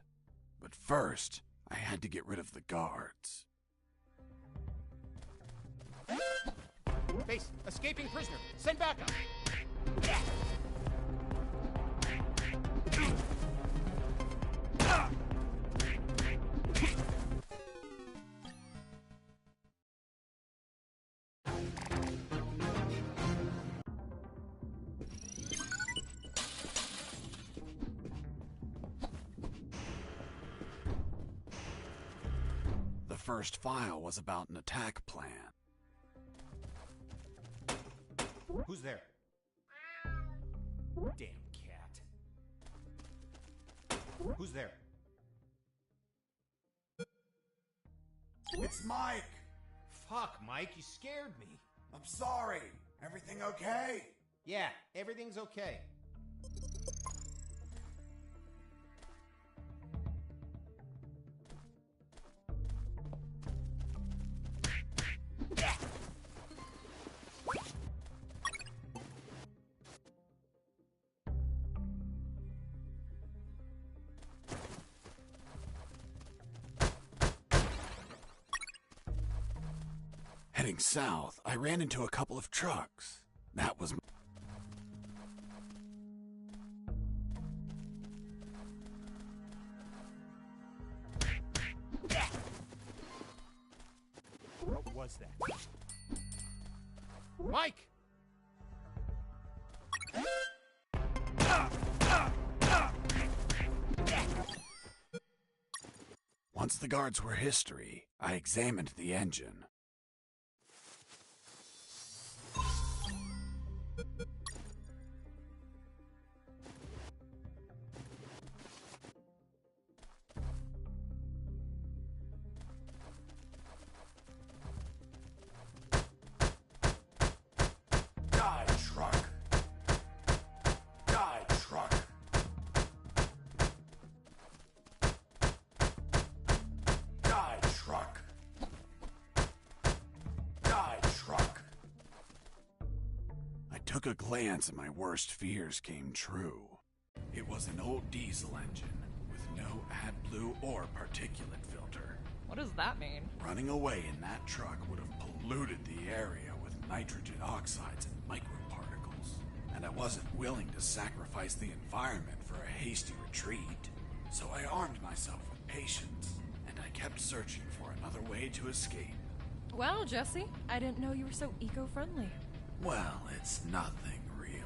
But first, I had to get rid of the guards. Base, escaping prisoner. Send backup. The first file was about an attack plan. Who's there? Damn cat. Who's there? It's Mike! Fuck, Mike, you scared me. I'm sorry. Everything okay? Yeah, everything's okay. Heading south, I ran into a couple of trucks. That was... What was that? Mike! Once the guards were history, I examined the engine. Die, truck! Die, truck! Die, truck! took a glance and my worst fears came true. It was an old diesel engine with no AdBlue or particulate filter. What does that mean? Running away in that truck would have polluted the area with nitrogen oxides and microparticles. And I wasn't willing to sacrifice the environment for a hasty retreat. So I armed myself with patience, and I kept searching for another way to escape. Well, Jesse, I didn't know you were so eco-friendly. Well, it's nothing really.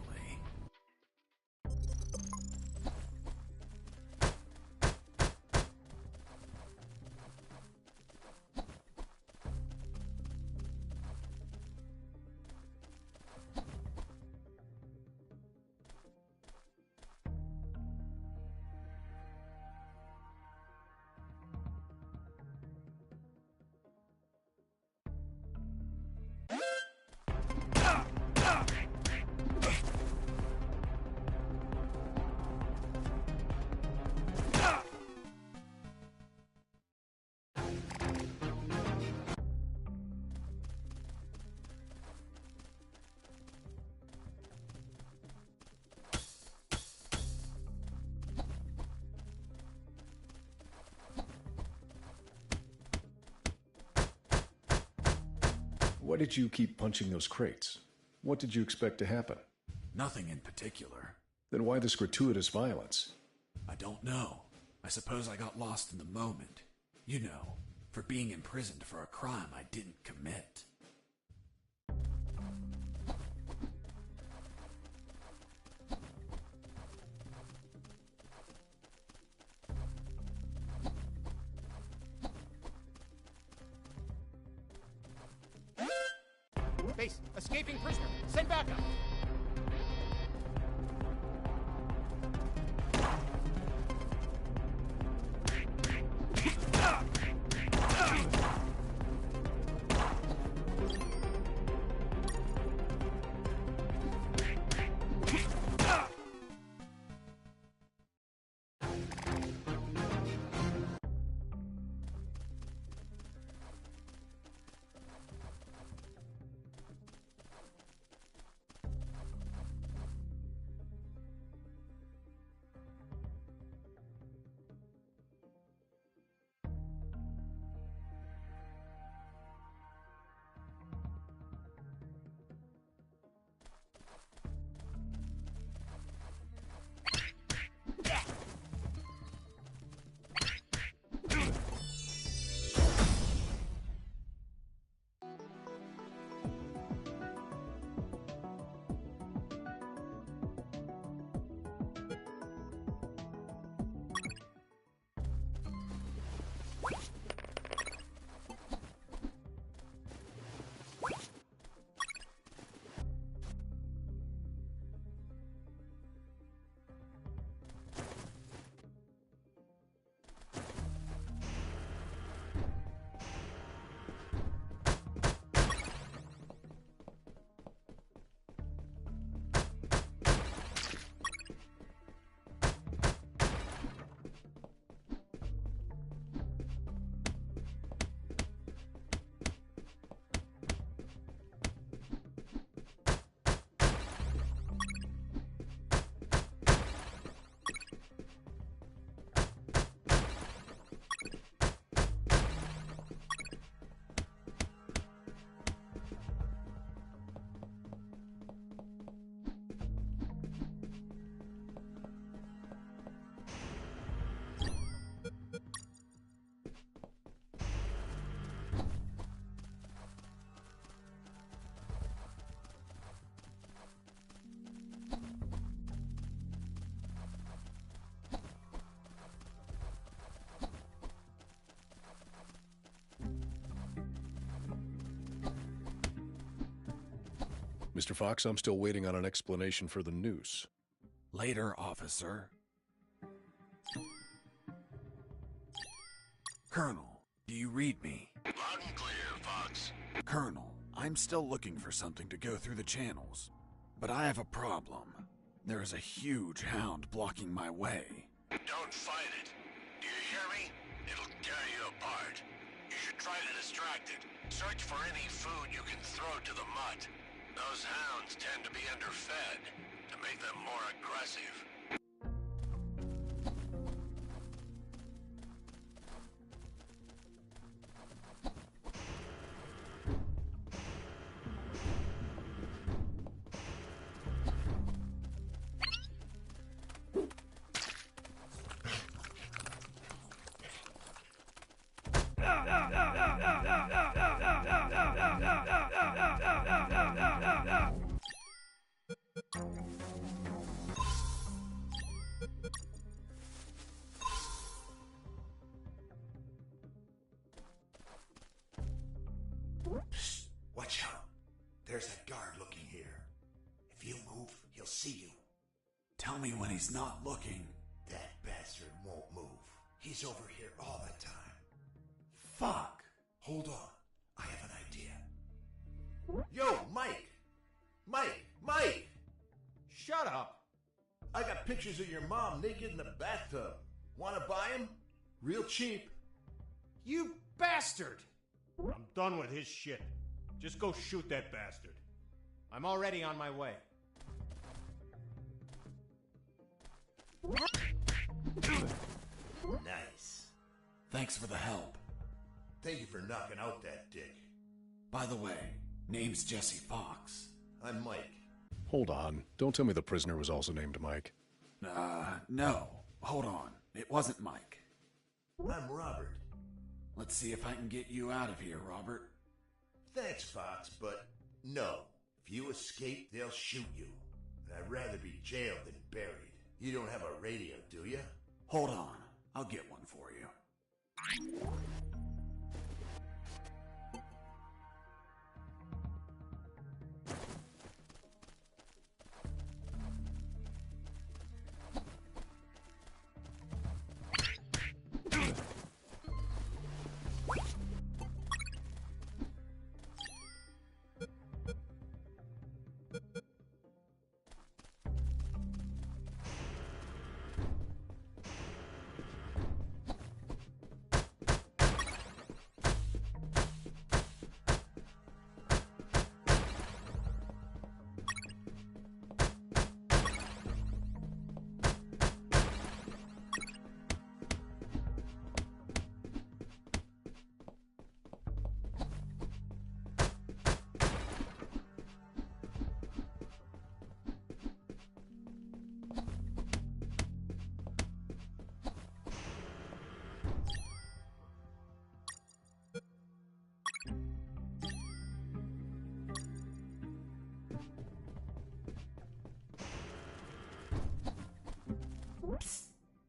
Why did you keep punching those crates? What did you expect to happen? Nothing in particular. Then why this gratuitous violence? I don't know. I suppose I got lost in the moment. You know, for being imprisoned for a crime I didn't commit. Base, escaping prisoner. Send backup. Mr. Fox, I'm still waiting on an explanation for the noose. Later, officer. Colonel, do you read me? Loud and clear, Fox. Colonel, I'm still looking for something to go through the channels. But I have a problem. There is a huge hound blocking my way. Don't fight it. Do you hear me? It'll tear you apart. You should try to distract it. Search for any food you can throw to the mutt. Those hounds tend to be underfed to make them more aggressive. Psst, watch out. There's that guard looking here. If you move, he'll see you. Tell me when he's not looking. That bastard won't move. He's over here all the time. Fuck. Hold on. I have an idea. Yo, Mike! Mike! Shut up! I got pictures of your mom naked in the bathtub. Wanna buy them? Real cheap. You bastard! I'm done with his shit. Just go shoot that bastard. I'm already on my way. Nice. Thanks for the help. Thank you for knocking out that dick. By the way, name's Jesse Fox. I'm Mike. Hold on. Don't tell me the prisoner was also named Mike. No. Hold on. It wasn't Mike. I'm Robert. Let's see if I can get you out of here, Robert. Thanks, Fox, but no. If you escape, they'll shoot you. And I'd rather be jailed than buried. You don't have a radio, do you? Hold on. I'll get one for you.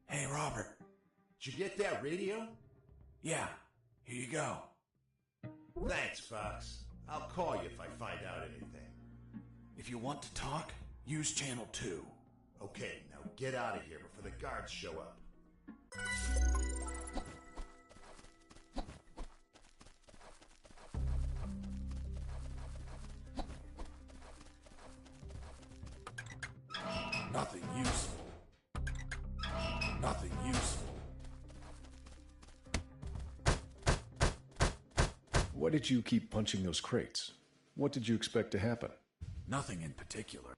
Hey, Robert. Did you get that radio? Yeah, here you go. Thanks, Fox. I'll call you if I find out anything. If you want to talk, use channel 2. Okay, now get out of here before the guards show up. Nothing useful. Nothing useful. Why did you keep punching those crates? What did you expect to happen? Nothing in particular.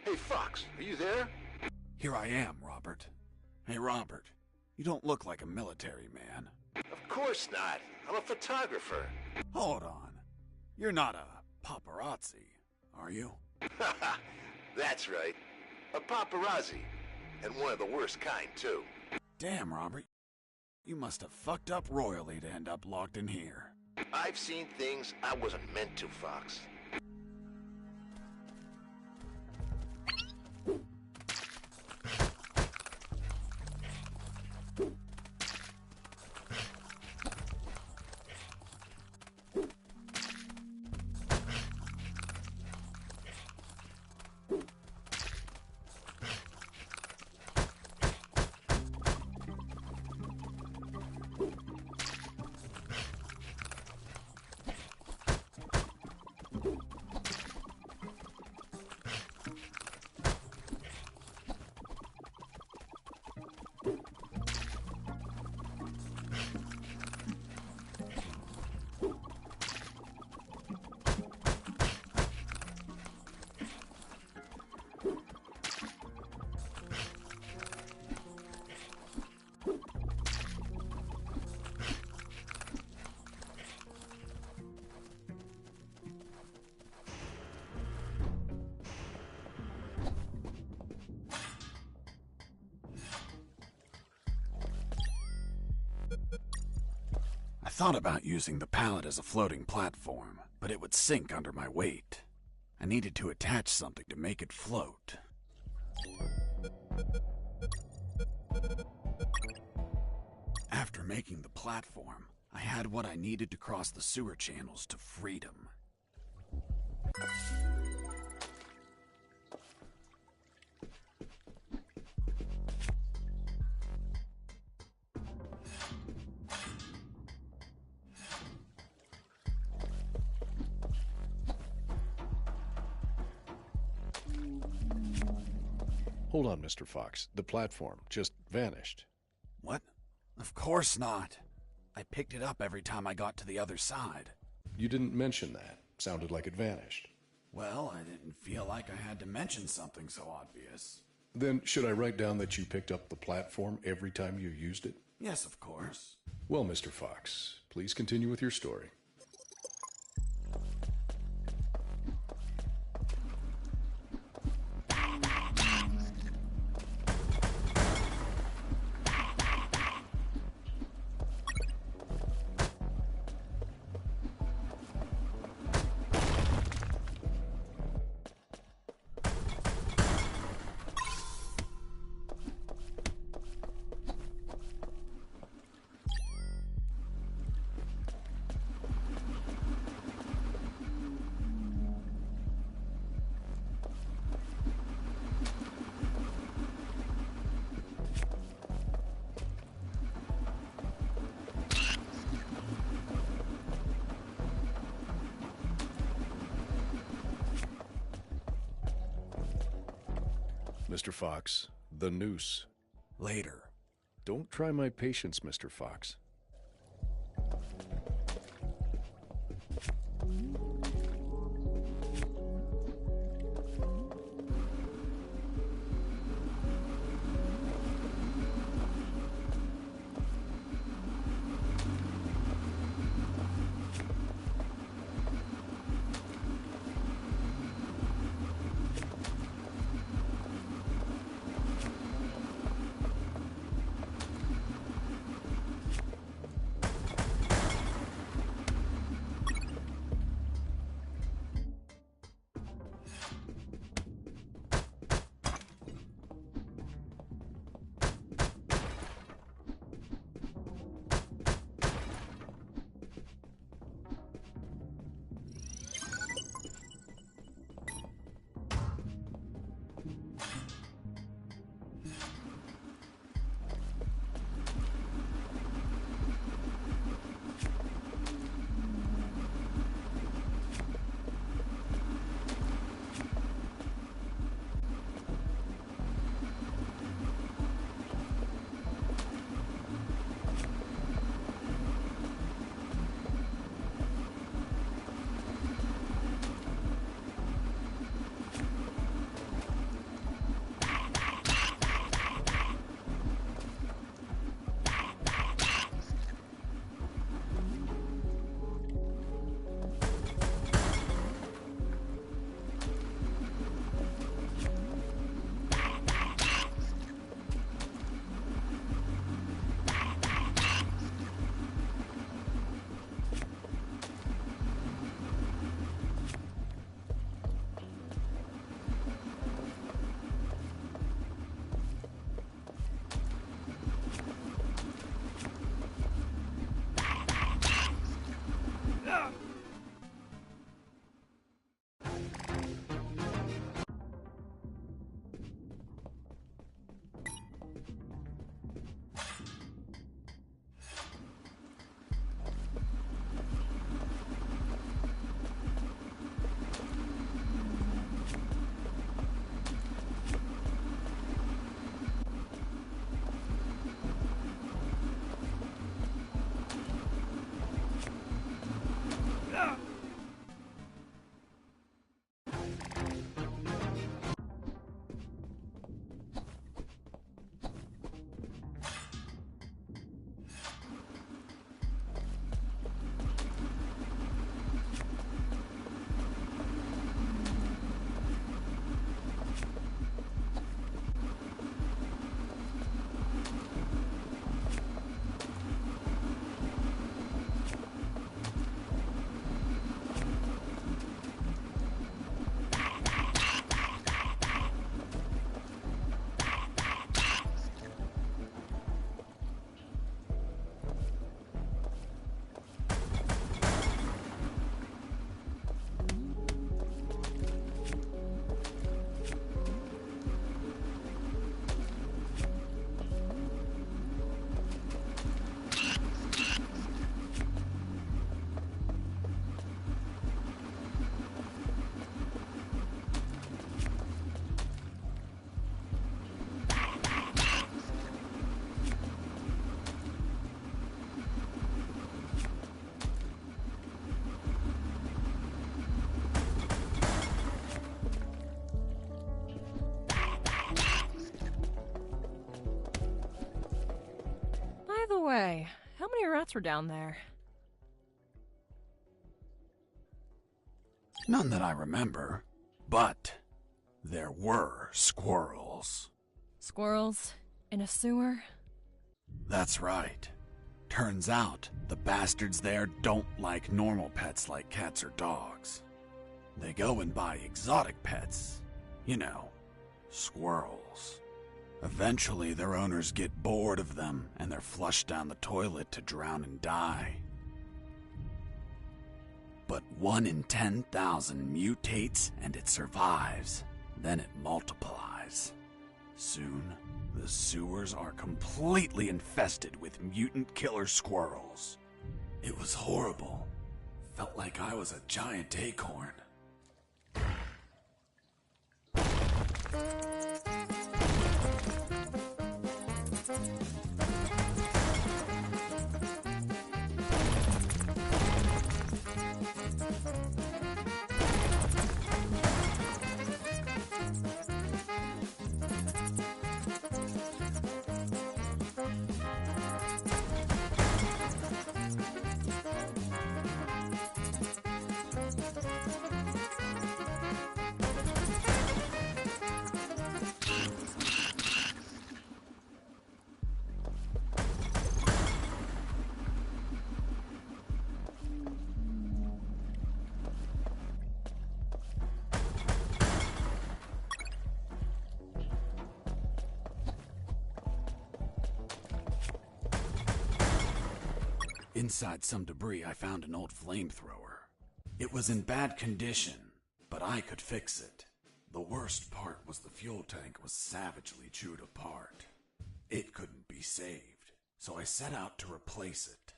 Hey, Fox, are you there? Here I am, Robert. Hey, Robert, you don't look like a military man. Of course not. I'm a photographer. Hold on. You're not a paparazzi, are you? That's right. A paparazzi. And one of the worst kind, too. Damn, Robert. You must have fucked up royally to end up locked in here. I've seen things I wasn't meant to, Fox. thought about using the pallet as a floating platform, but it would sink under my weight. I needed to attach something to make it float. After making the platform, I had what I needed to cross the sewer channels to freedom. Hold on, Mr. Fox. The platform just vanished. What? Of course not. I picked it up every time I got to the other side. You didn't mention that. Sounded like it vanished. Well, I didn't feel like I had to mention something so obvious. Then should I write down that you picked up the platform every time you used it? Yes, of course. Well, Mr. Fox, please continue with your story. Mr. Fox, the noose. Later. Don't try my patience, Mr. Fox. rats were down there. None that I remember, but there were squirrels. Squirrels? In a sewer? That's right. Turns out, the bastards there don't like normal pets like cats or dogs. They go and buy exotic pets. You know, squirrels. Eventually, their owners get bored of them, and they're flushed down the toilet to drown and die. But 1 in 10,000 mutates, and it survives. Then it multiplies. Soon, the sewers are completely infested with mutant killer squirrels. It was horrible. Felt like I was a giant acorn. Inside some debris, I found an old flamethrower. It was in bad condition, but I could fix it. The worst part was the fuel tank was savagely chewed apart. It couldn't be saved, so I set out to replace it.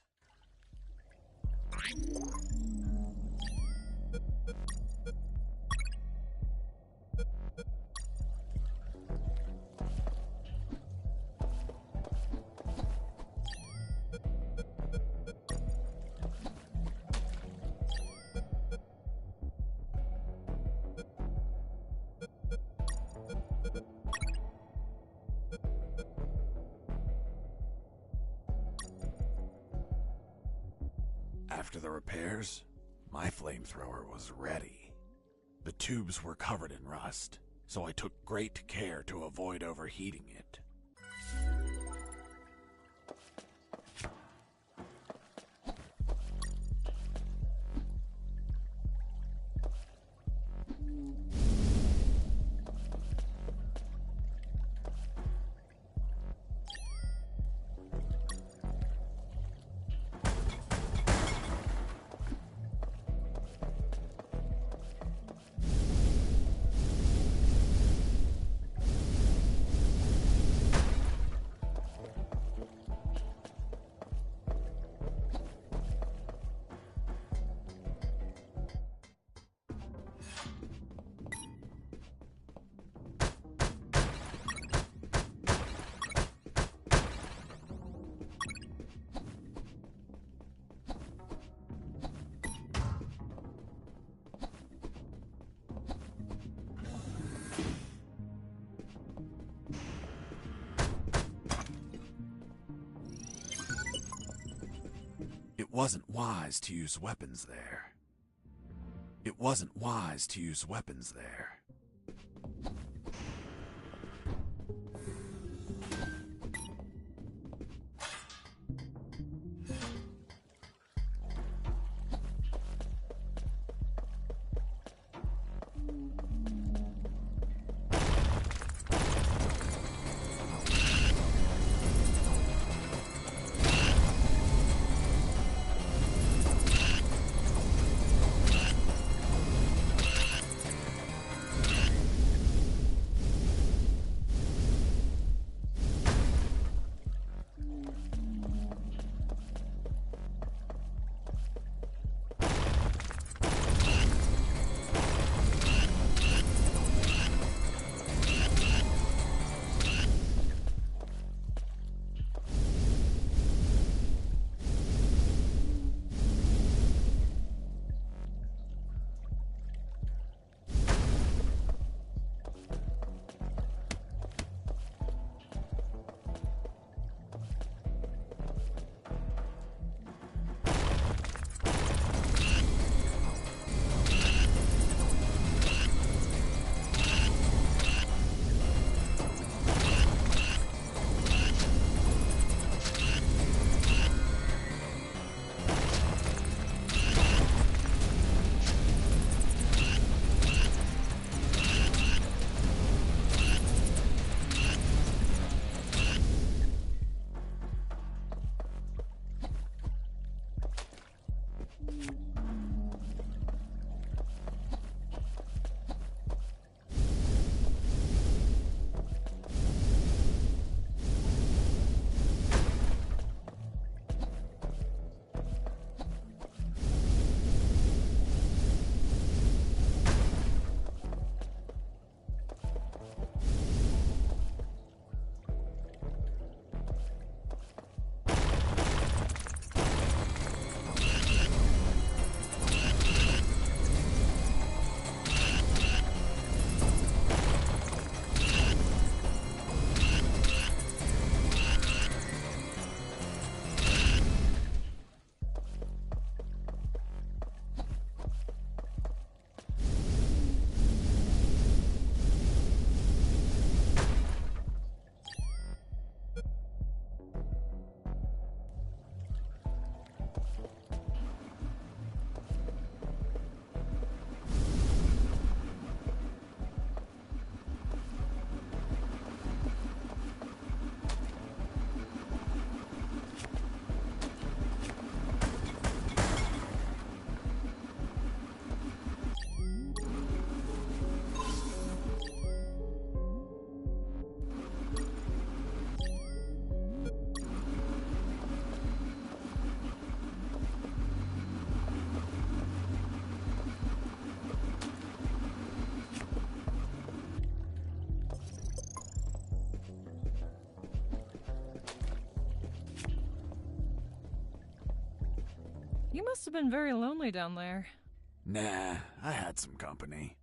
After the repairs, my flamethrower was ready. The tubes were covered in rust, so I took great care to avoid overheating it. It wasn't wise to use weapons there. It wasn't wise to use weapons there. You must have been very lonely down there. Nah, I had some company.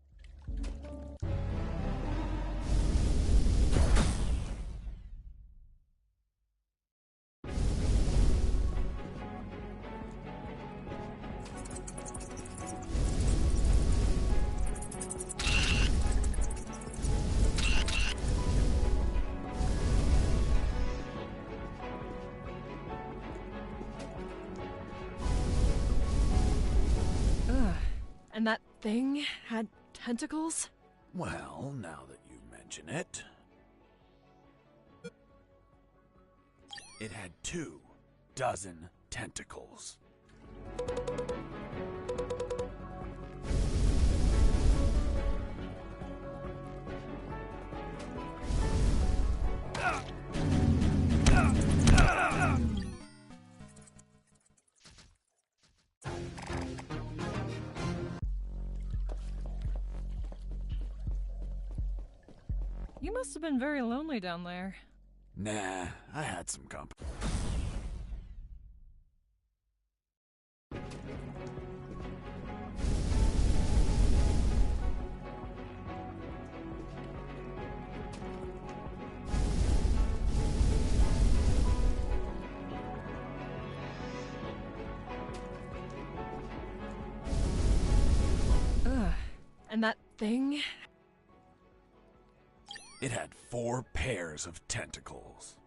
And that thing had tentacles? Well, now that you mention it... It had 24 tentacles. You must have been very lonely down there. Nah, I had some company. And that thing? It had 4 pairs of tentacles.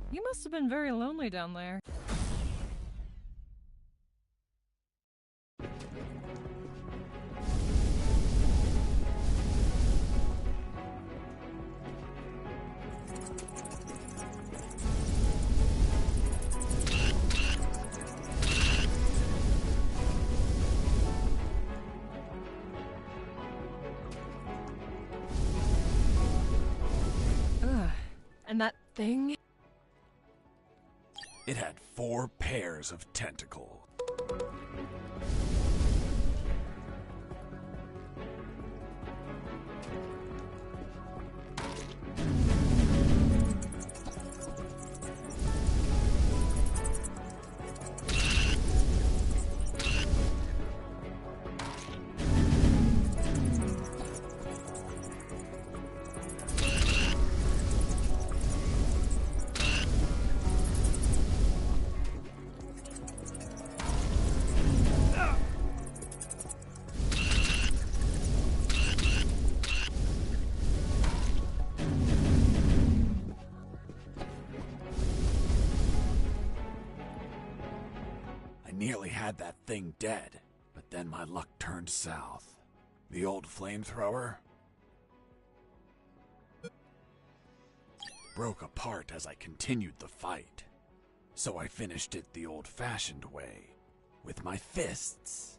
You must have been very lonely down there. And that thing? It had 4 pairs of tentacles. Nearly had that thing dead, but then my luck turned south. The old flamethrower broke apart as I continued the fight. So I finished it the old-fashioned way, with my fists.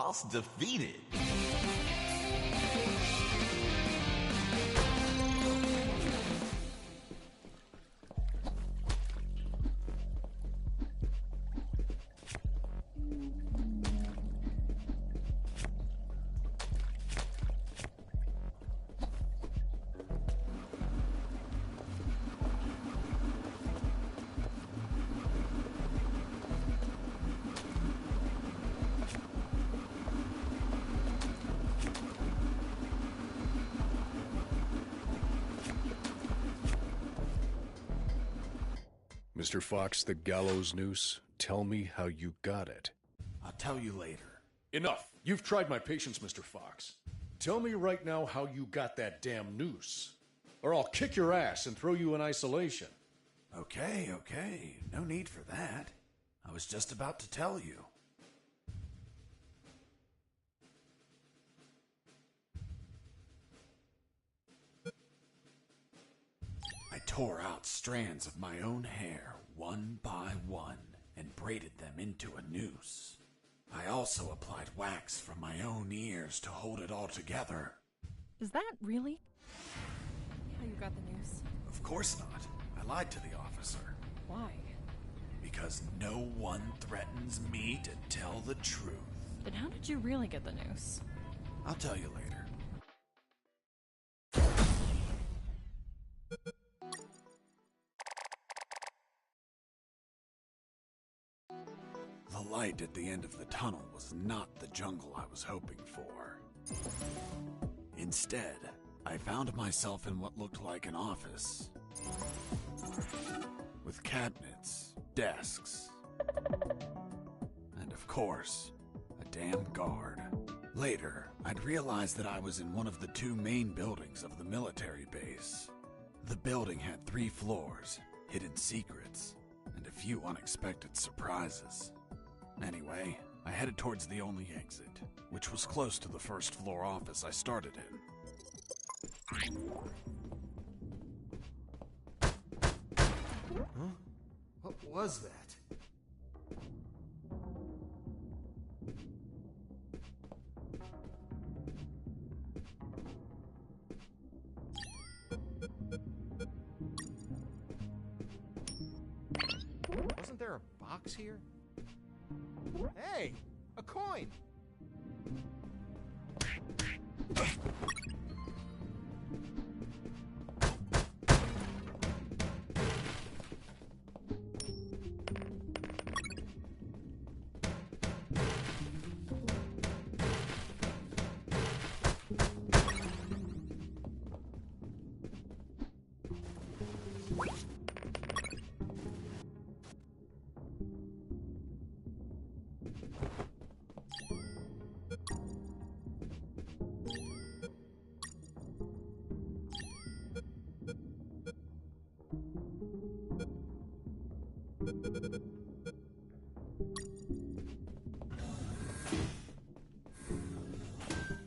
Boss defeated. Mr. Fox, the gallows noose, tell me how you got it. I'll tell you later. Enough! You've tried my patience, Mr. Fox. Tell me right now how you got that damn noose. Or I'll kick your ass and throw you in isolation. Okay. No need for that. I was just about to tell you. I tore out strands of my own hair, one by one, and braided them into a noose. I also applied wax from my own ears to hold it all together. Is that really how you got the noose? Of course not. I lied to the officer. Why? Because no one threatens me to tell the truth. Then how did you really get the noose? I'll tell you later. The light at the end of the tunnel was not the jungle I was hoping for. Instead, I found myself in what looked like an office. With cabinets, desks, and of course, a damn guard. Later, I'd realized that I was in one of the two main buildings of the military base. The building had 3 floors, hidden secrets, and a few unexpected surprises. Anyway, I headed towards the only exit, which was close to the first floor office I started in. Huh? What was that? Wasn't there a box here? Hey! A coin!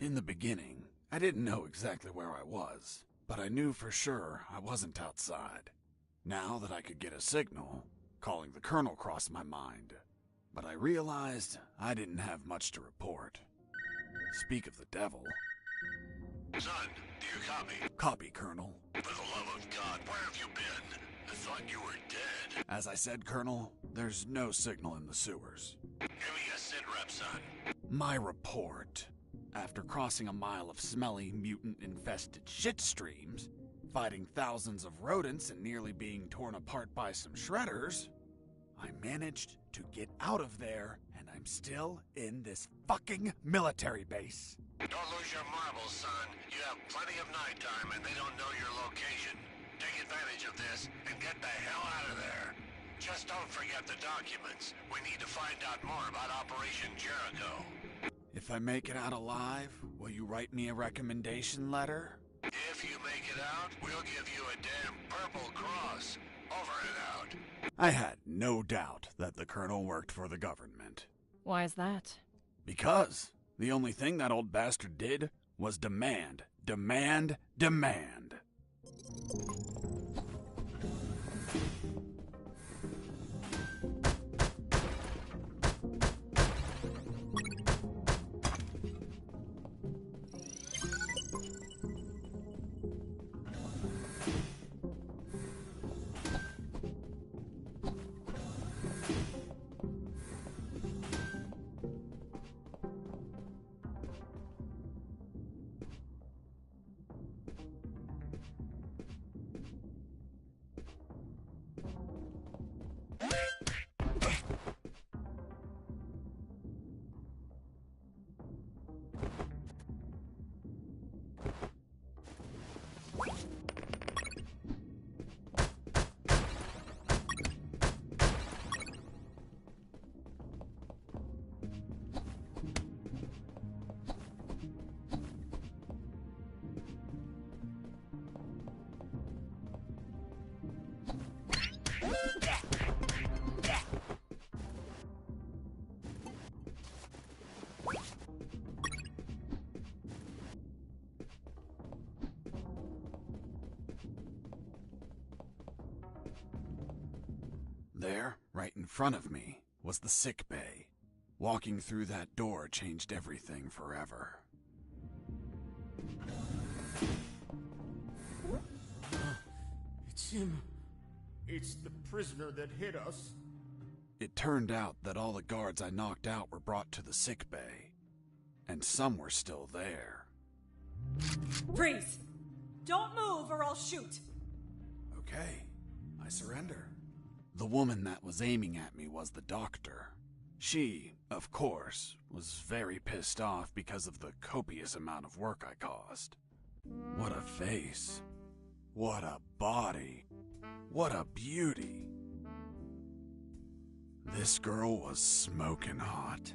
In the beginning, I didn't know exactly where I was, but I knew for sure I wasn't outside. Now that I could get a signal, calling the colonel crossed my mind, but I realized I didn't have much to report. Speak of the devil. Son, do you copy? Copy, Colonel. For the love of God, where have you been? I thought you were dead. As I said, Colonel, there's no signal in the sewers. Give me a sit rep, son. My report. After crossing a mile of smelly, mutant-infested shit streams, fighting thousands of rodents and nearly being torn apart by some shredders, I managed to get out of there, and I'm still in this fucking military base. Don't lose your marbles, son. You have plenty of nighttime and they don't know your location. Take advantage of this and get the hell out of there. Just don't forget the documents. We need to find out more about Operation Jericho. If I make it out alive, will you write me a recommendation letter? If you make it out, we'll give you a damn purple cross. Over and out. I had no doubt that the colonel worked for the government. Why is that? Because the only thing that old bastard did was demand, demand, demand. There, right in front of me, was the sick bay. Walking through that door changed everything forever. It's him. It's the prisoner that hit us. It turned out that all the guards I knocked out were brought to the sick bay, and some were still there. Freeze! Don't move or I'll shoot! Okay, I surrender. The woman that was aiming at me was the doctor. She, of course, was very pissed off because of the copious amount of work I caused. What a face. What a body. What a beauty. This girl was smoking hot,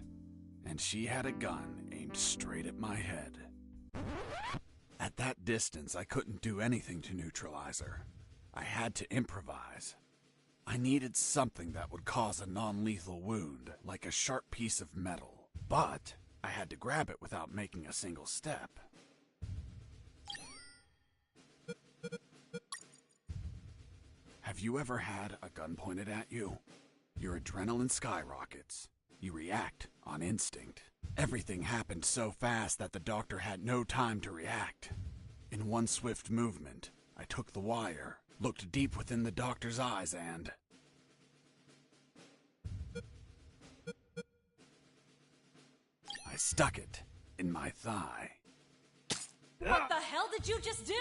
and she had a gun aimed straight at my head. At that distance, I couldn't do anything to neutralize her. I had to improvise. I needed something that would cause a non-lethal wound, like a sharp piece of metal. But I had to grab it without making a single step. Have you ever had a gun pointed at you? Your adrenaline skyrockets. You react on instinct. Everything happened so fast that the doctor had no time to react. In one swift movement, I took the wire, looked deep within the doctor's eyes, and... I stuck it in my thigh. What the hell did you just do?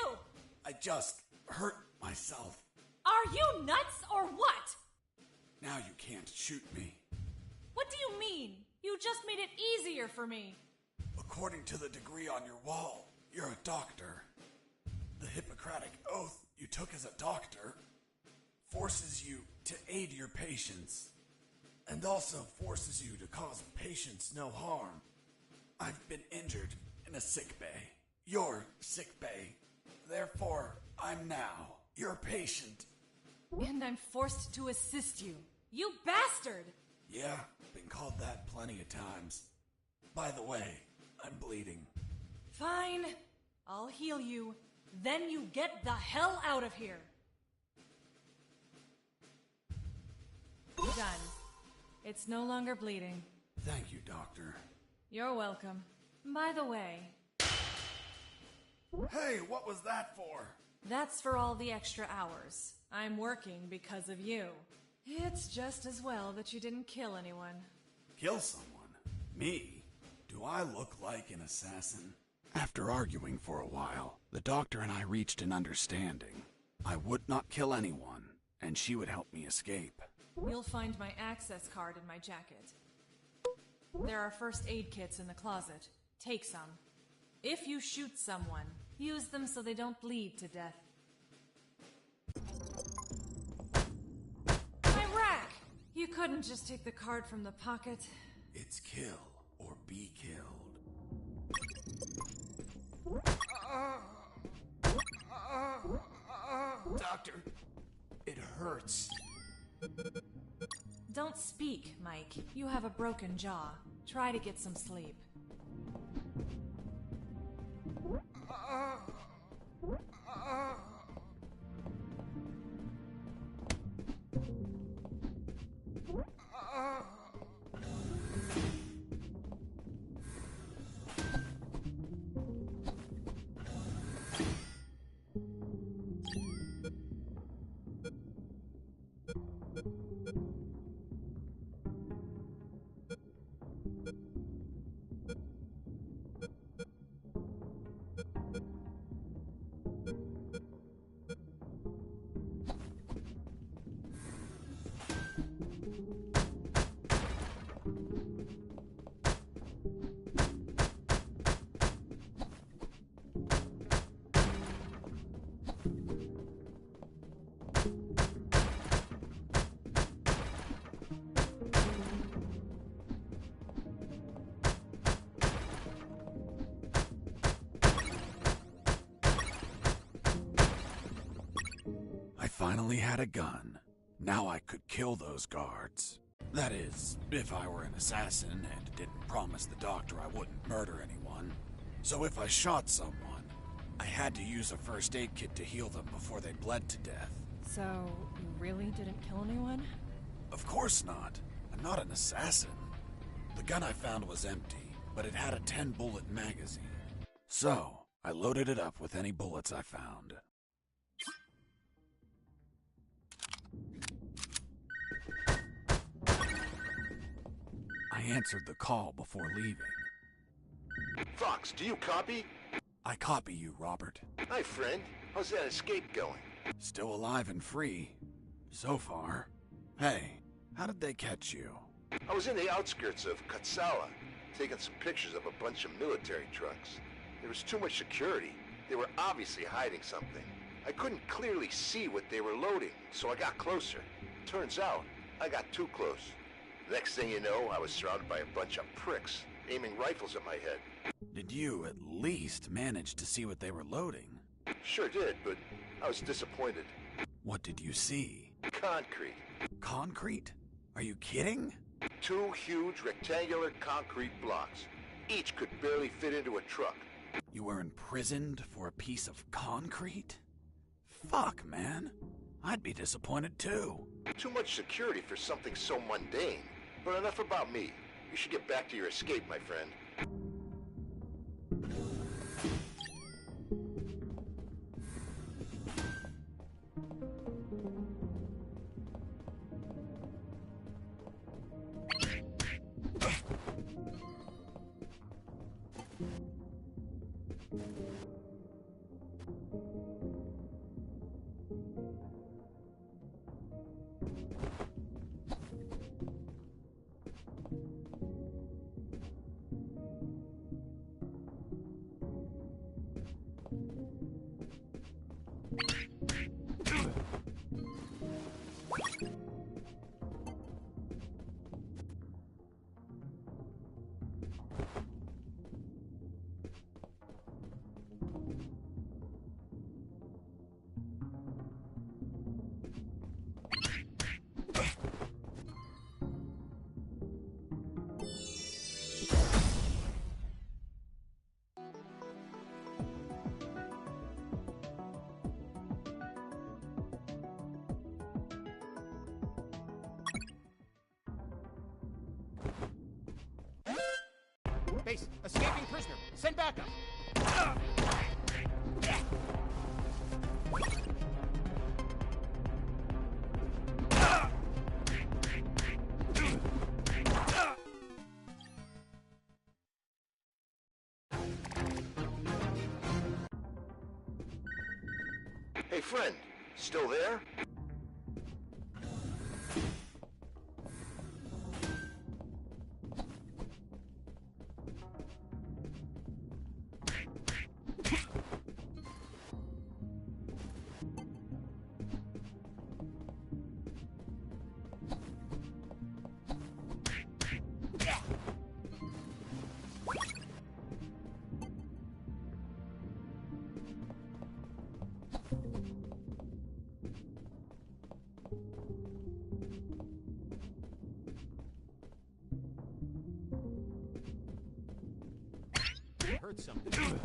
I just hurt myself. Are you nuts or what? Now you can't shoot me. What do you mean? You just made it easier for me. According to the degree on your wall, you're a doctor. The Hippocratic oath you took as a doctor forces you to aid your patients, and also forces you to cause patients no harm. I've been injured in a sick bay. Your sick bay. Therefore, I'm now your patient. And I'm forced to assist you. You bastard! Yeah, been called that plenty of times. By the way, I'm bleeding. Fine. I'll heal you. Then you get the hell out of here. Done. It's no longer bleeding. Thank you, Doctor. You're welcome. By the way, Hey, what was that for? that's for all the extra hours. I'm working because of you. It's just as well that you didn't kill anyone. Kill someone? Me? Do I look like an assassin? After arguing for a while, the doctor and I reached an understanding. I would not kill anyone, and she would help me escape. You'll find my access card in my jacket. There are first aid kits in the closet. Take some. If you shoot someone, use them so they don't bleed to death. My rack! You couldn't just take the card from the pocket. It's kill or be killed. Doctor, it hurts. Don't speak, Mike. You have a broken jaw. Try to get some sleep. finally had a gun. Now I could kill those guards. That is, if I were an assassin and didn't promise the doctor I wouldn't murder anyone. So if I shot someone, I had to use a first aid kit to heal them before they bled to death. So, you really didn't kill anyone? Of course not. I'm not an assassin. The gun I found was empty, but it had a 10-bullet magazine. So, I loaded it up with any bullets I found. I answered the call before leaving. Fox, do you copy? I copy you, Robert. Hi, friend. How's that escape going? Still alive and free. So far. Hey, how did they catch you? I was in the outskirts of Katsala, taking some pictures of a bunch of military trucks. There was too much security. They were obviously hiding something. I couldn't clearly see what they were loading, so I got closer. Turns out, I got too close. Next thing you know, I was surrounded by a bunch of pricks, aiming rifles at my head. Did you at least manage to see what they were loading? Sure did, but I was disappointed. What did you see? Concrete. Concrete? Are you kidding? 2 huge rectangular concrete blocks. Each could barely fit into a truck. You were imprisoned for a piece of concrete? Fuck, man. I'd be disappointed too. Too much security for something so mundane. But enough about me. You should get back to your escape, my friend. Base, escaping prisoner. Send backup. Hey, friend. Still there? Heard something.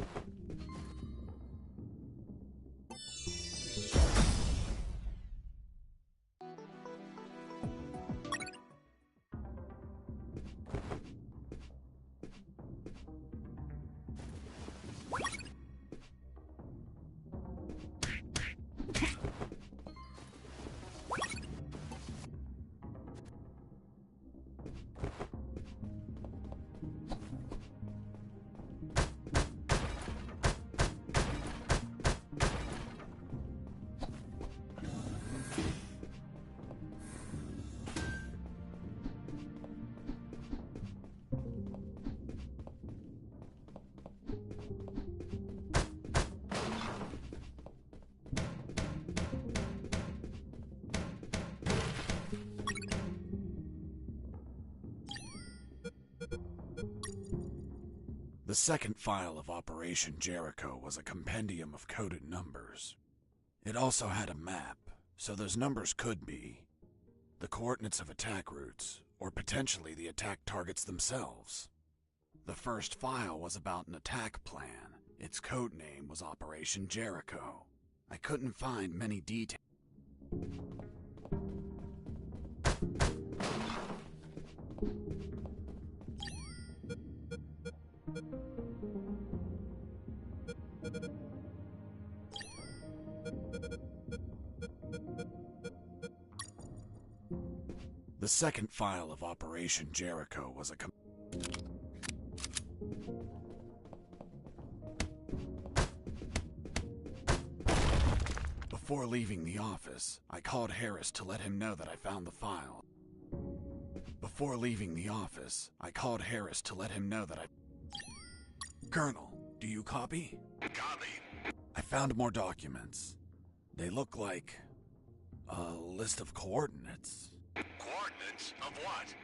The second file of Operation Jericho was a compendium of coded numbers. It also had a map, So those numbers could be the coordinates of attack routes, or potentially the attack targets themselves. The first file was about an attack plan. Its code name was Operation Jericho. I couldn't find many details. The second file of Operation Jericho was a Before leaving the office, I called Harris to let him know that I found the file. Colonel, do you copy? Copy. I found more documents. They look like a list of coordinates. Coordinates of what?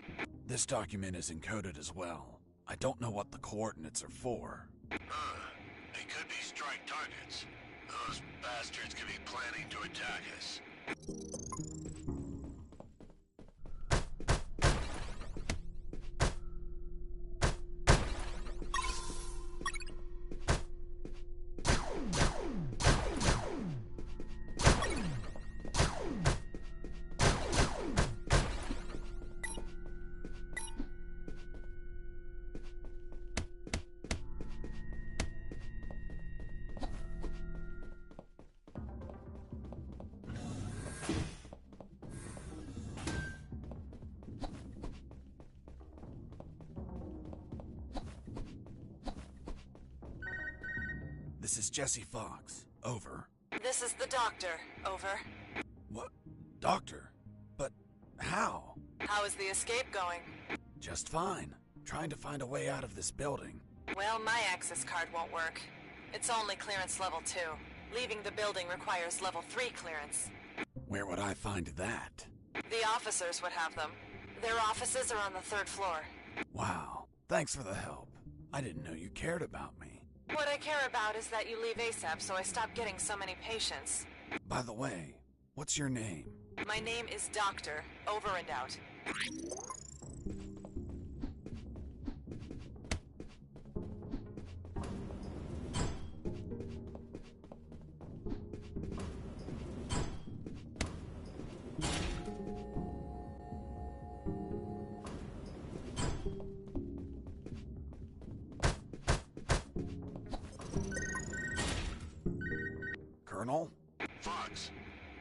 This document is encoded as well. I don't know what the coordinates are for. They could be strike targets. Those bastards could be planning to attack us. This is Jesse Fox. Over. This is the doctor. Over. What? Doctor? But how? How is the escape going? Just fine. Trying to find a way out of this building. Well, my access card won't work. It's only clearance level 2. Leaving the building requires level 3 clearance. Where would I find that? The officers would have them. Their offices are on the 3rd floor. Wow. Thanks for the help. I didn't know you cared about me. What I care about is that you leave ASAP so I stop getting so many patients. By the way, what's your name? My name is Doctor. Over and out. Colonel? Fox,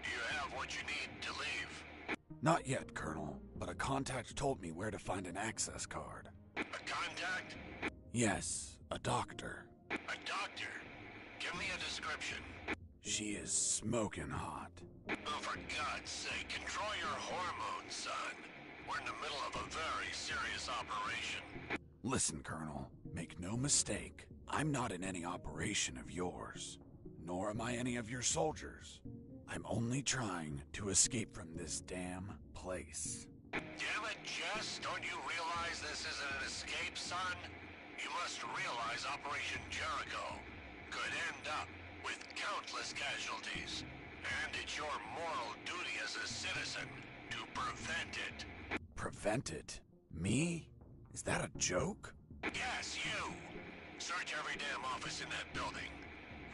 do you have what you need to leave? Not yet, Colonel, but a contact told me where to find an access card. A contact? Yes, a doctor. A doctor? Give me a description. She is smoking hot. Oh, for God's sake, control your hormones, son. We're in the middle of a very serious operation. Listen, Colonel, make no mistake. I'm not in any operation of yours. Nor am I any of your soldiers. I'm only trying to escape from this damn place. Damn it, Jess, don't you realize this isn't an escape, son? You must realize Operation Jericho could end up with countless casualties. And it's your moral duty as a citizen to prevent it. Prevent it? Me? Is that a joke? Yes, you! Search every damn office in that building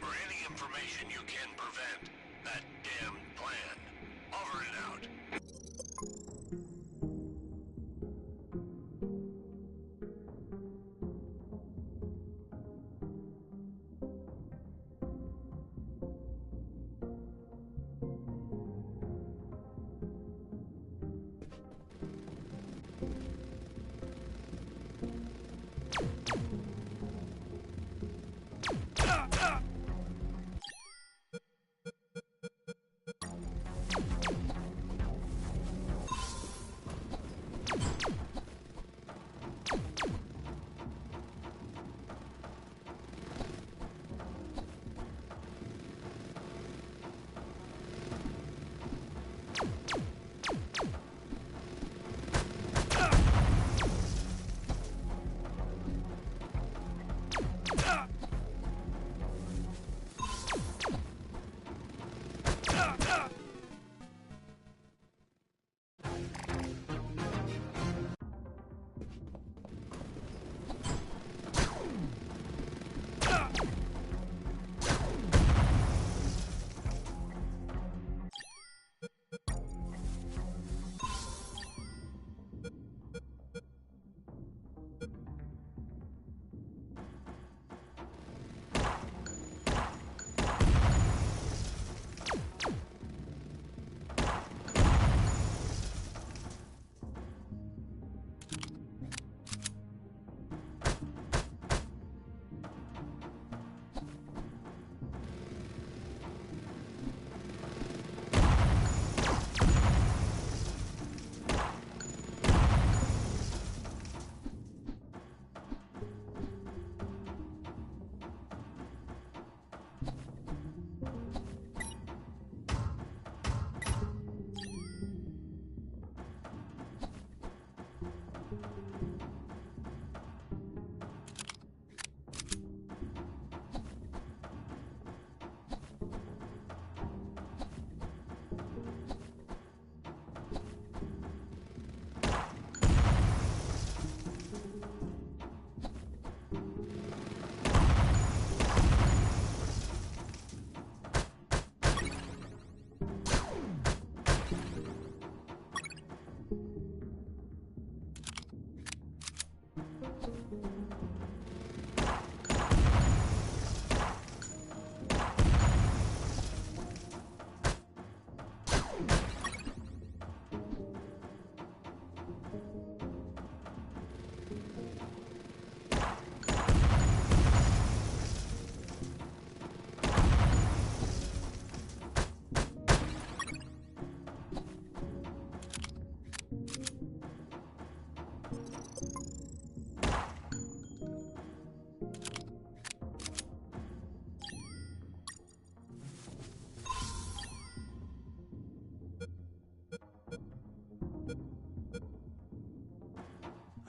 for any information you can prevent that damned plan. Over and out.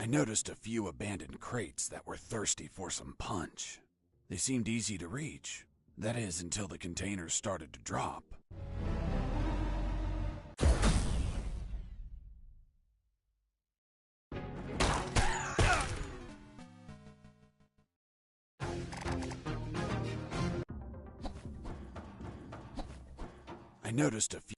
I noticed a few abandoned crates that were thirsty for some punch. They seemed easy to reach. That is, until the containers started to drop. I noticed a few.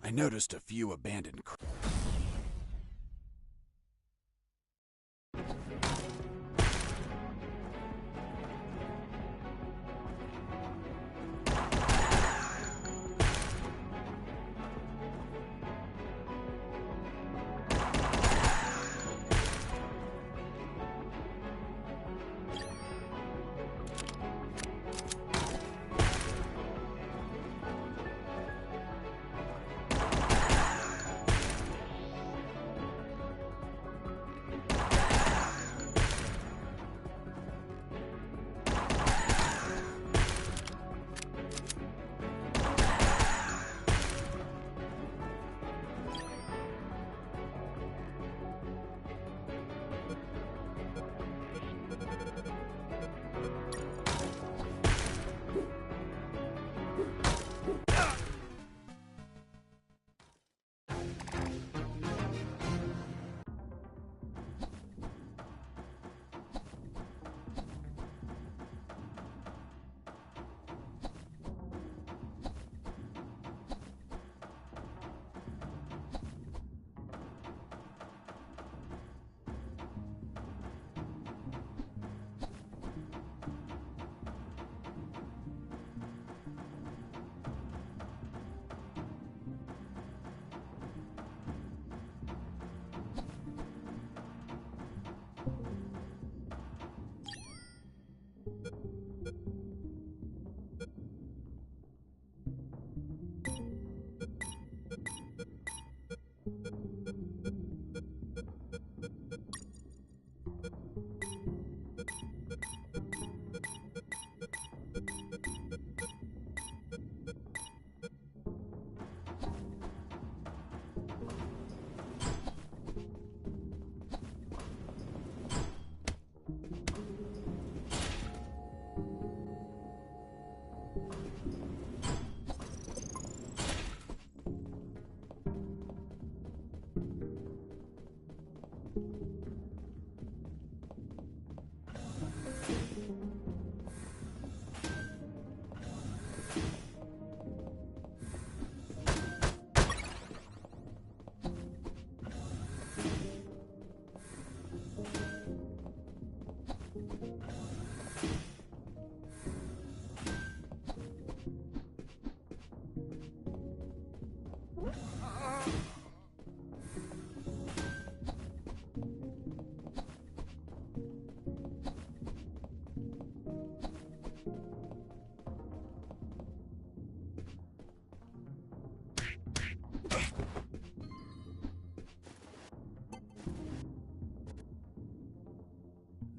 I noticed a few abandoned crates.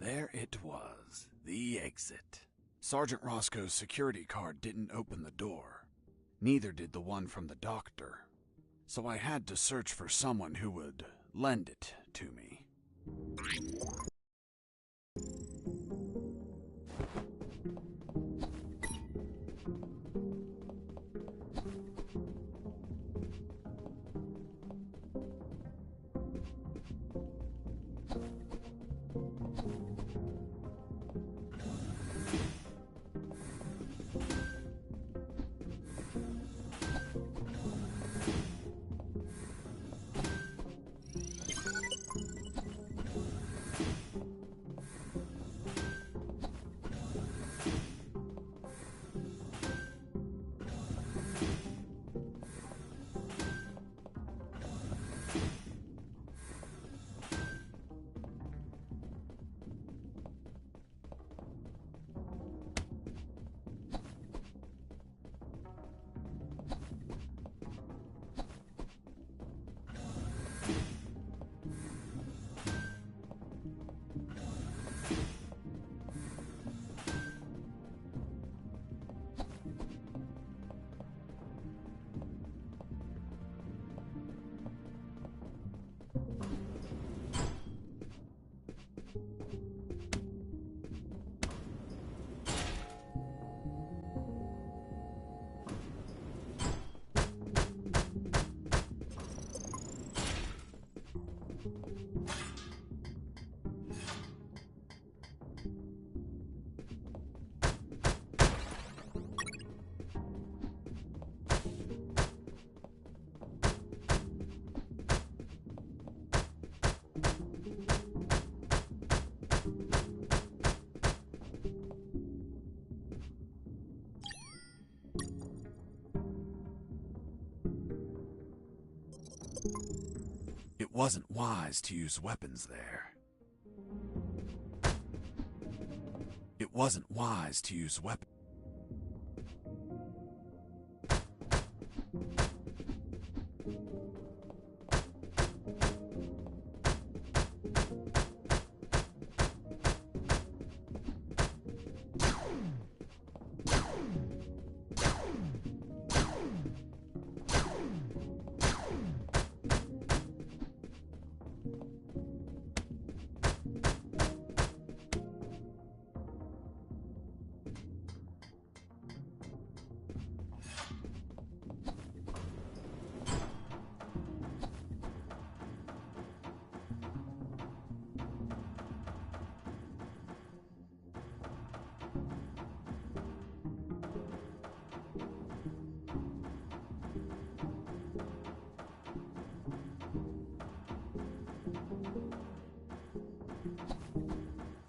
There it was, the exit. Sergeant Roscoe's security card didn't open the door. Neither did the one from the doctor. So I had to search for someone who would lend it to me. It wasn't wise to use weapons there. It wasn't wise to use weapons.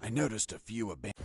I noticed a few abandoned.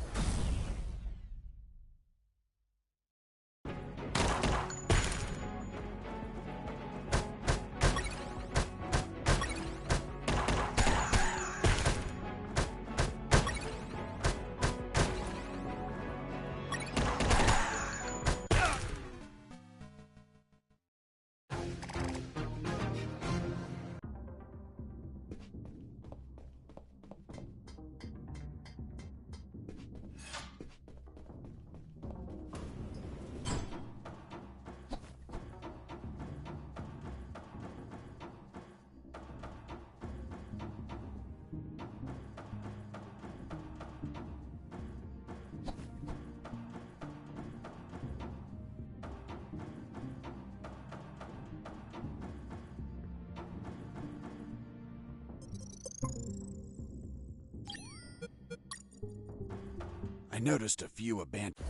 I noticed a few abandoned.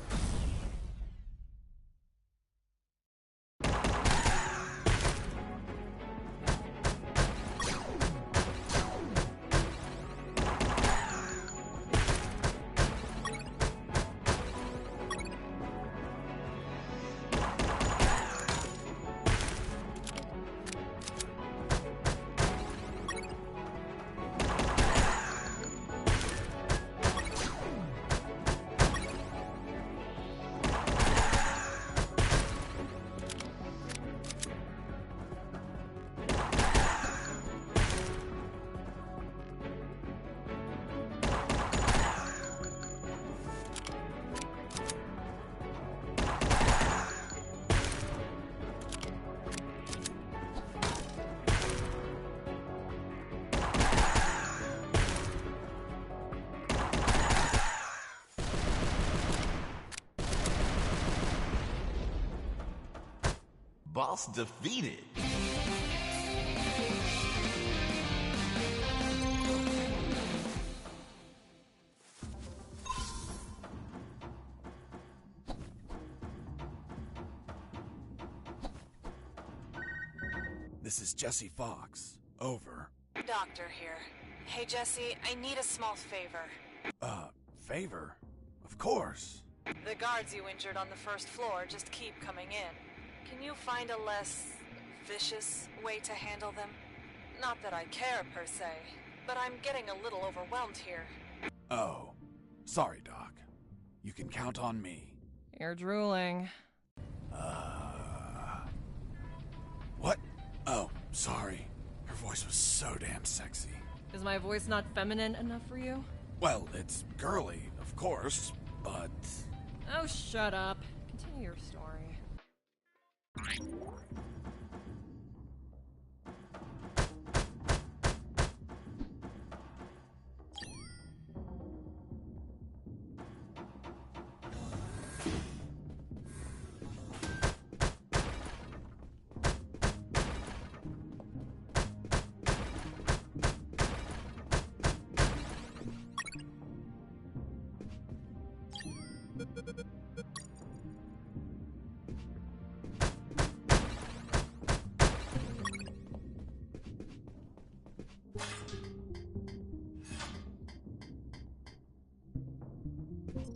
Boss defeated. This is Jesse Fox. Over. Doctor here. Hey, Jesse, I need a small favor. Favor? Of course. The guards you injured on the first floor just keep coming in. Can you find a less vicious way to handle them? Not that I care, per se, but I'm getting a little overwhelmed here. Oh. Sorry, Doc. You can count on me. You're drooling. What? Oh, sorry. Her voice was so damn sexy. Is my voice not feminine enough for you? Well, it's girly, of course, but... Oh, shut up. Continue your story.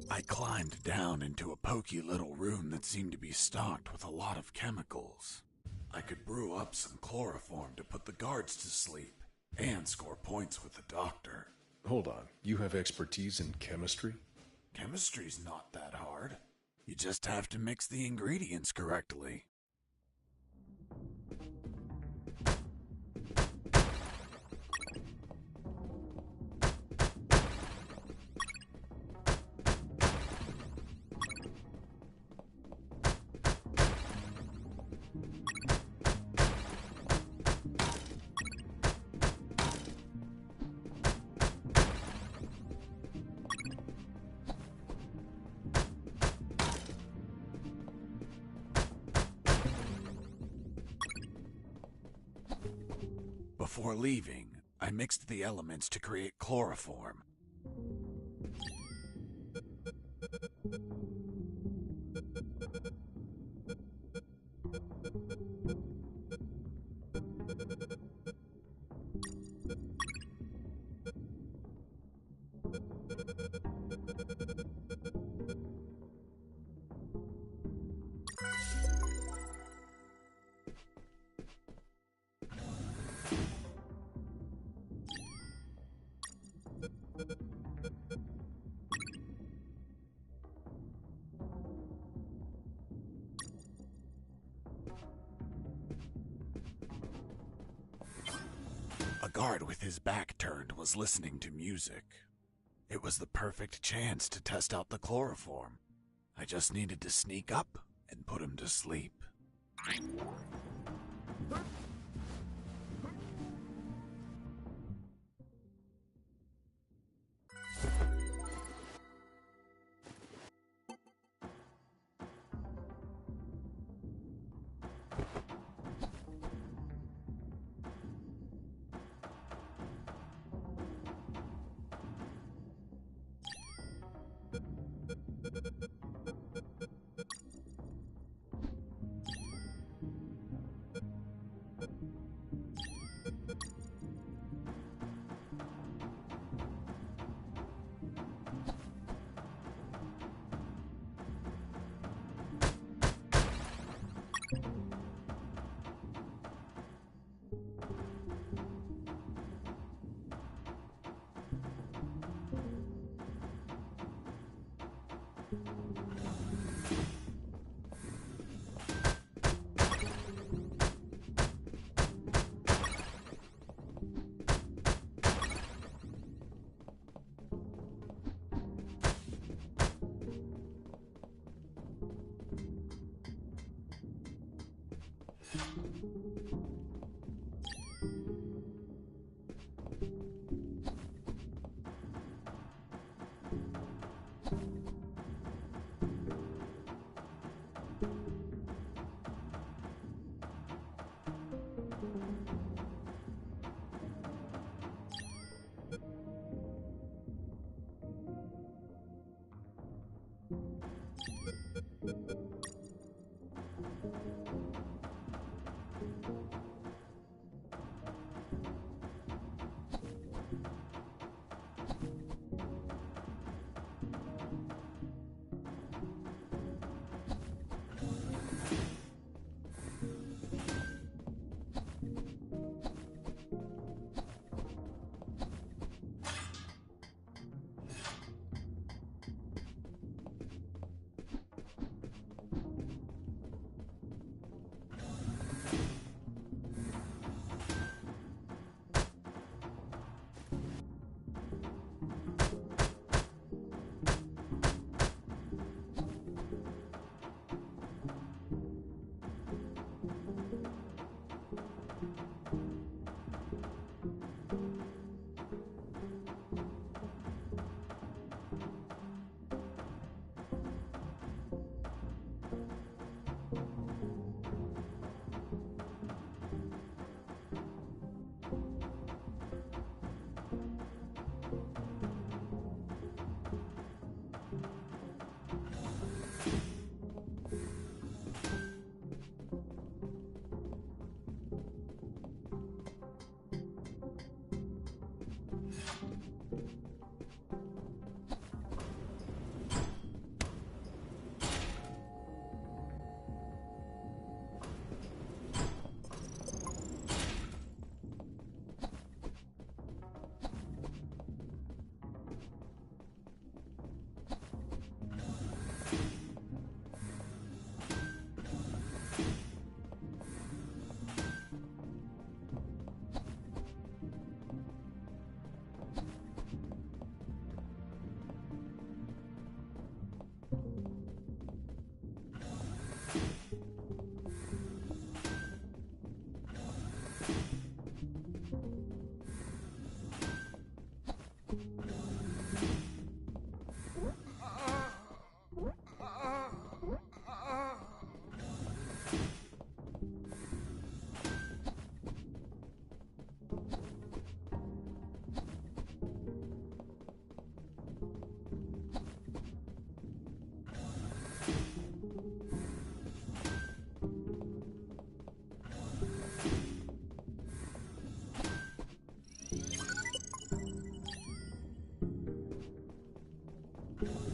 I climbed down into a poky little room that seemed to be stocked with a lot of chemicals. I could brew up some chloroform to put the guards to sleep. And score points with the doctor. Hold on, you have expertise in chemistry? Chemistry's not that hard. You just have to mix the ingredients correctly. Before leaving, I mixed the elements to create chloroform. A guard with his back turned was listening to music. It was the perfect chance to test out the chloroform. I just needed to sneak up and put him to sleep. it.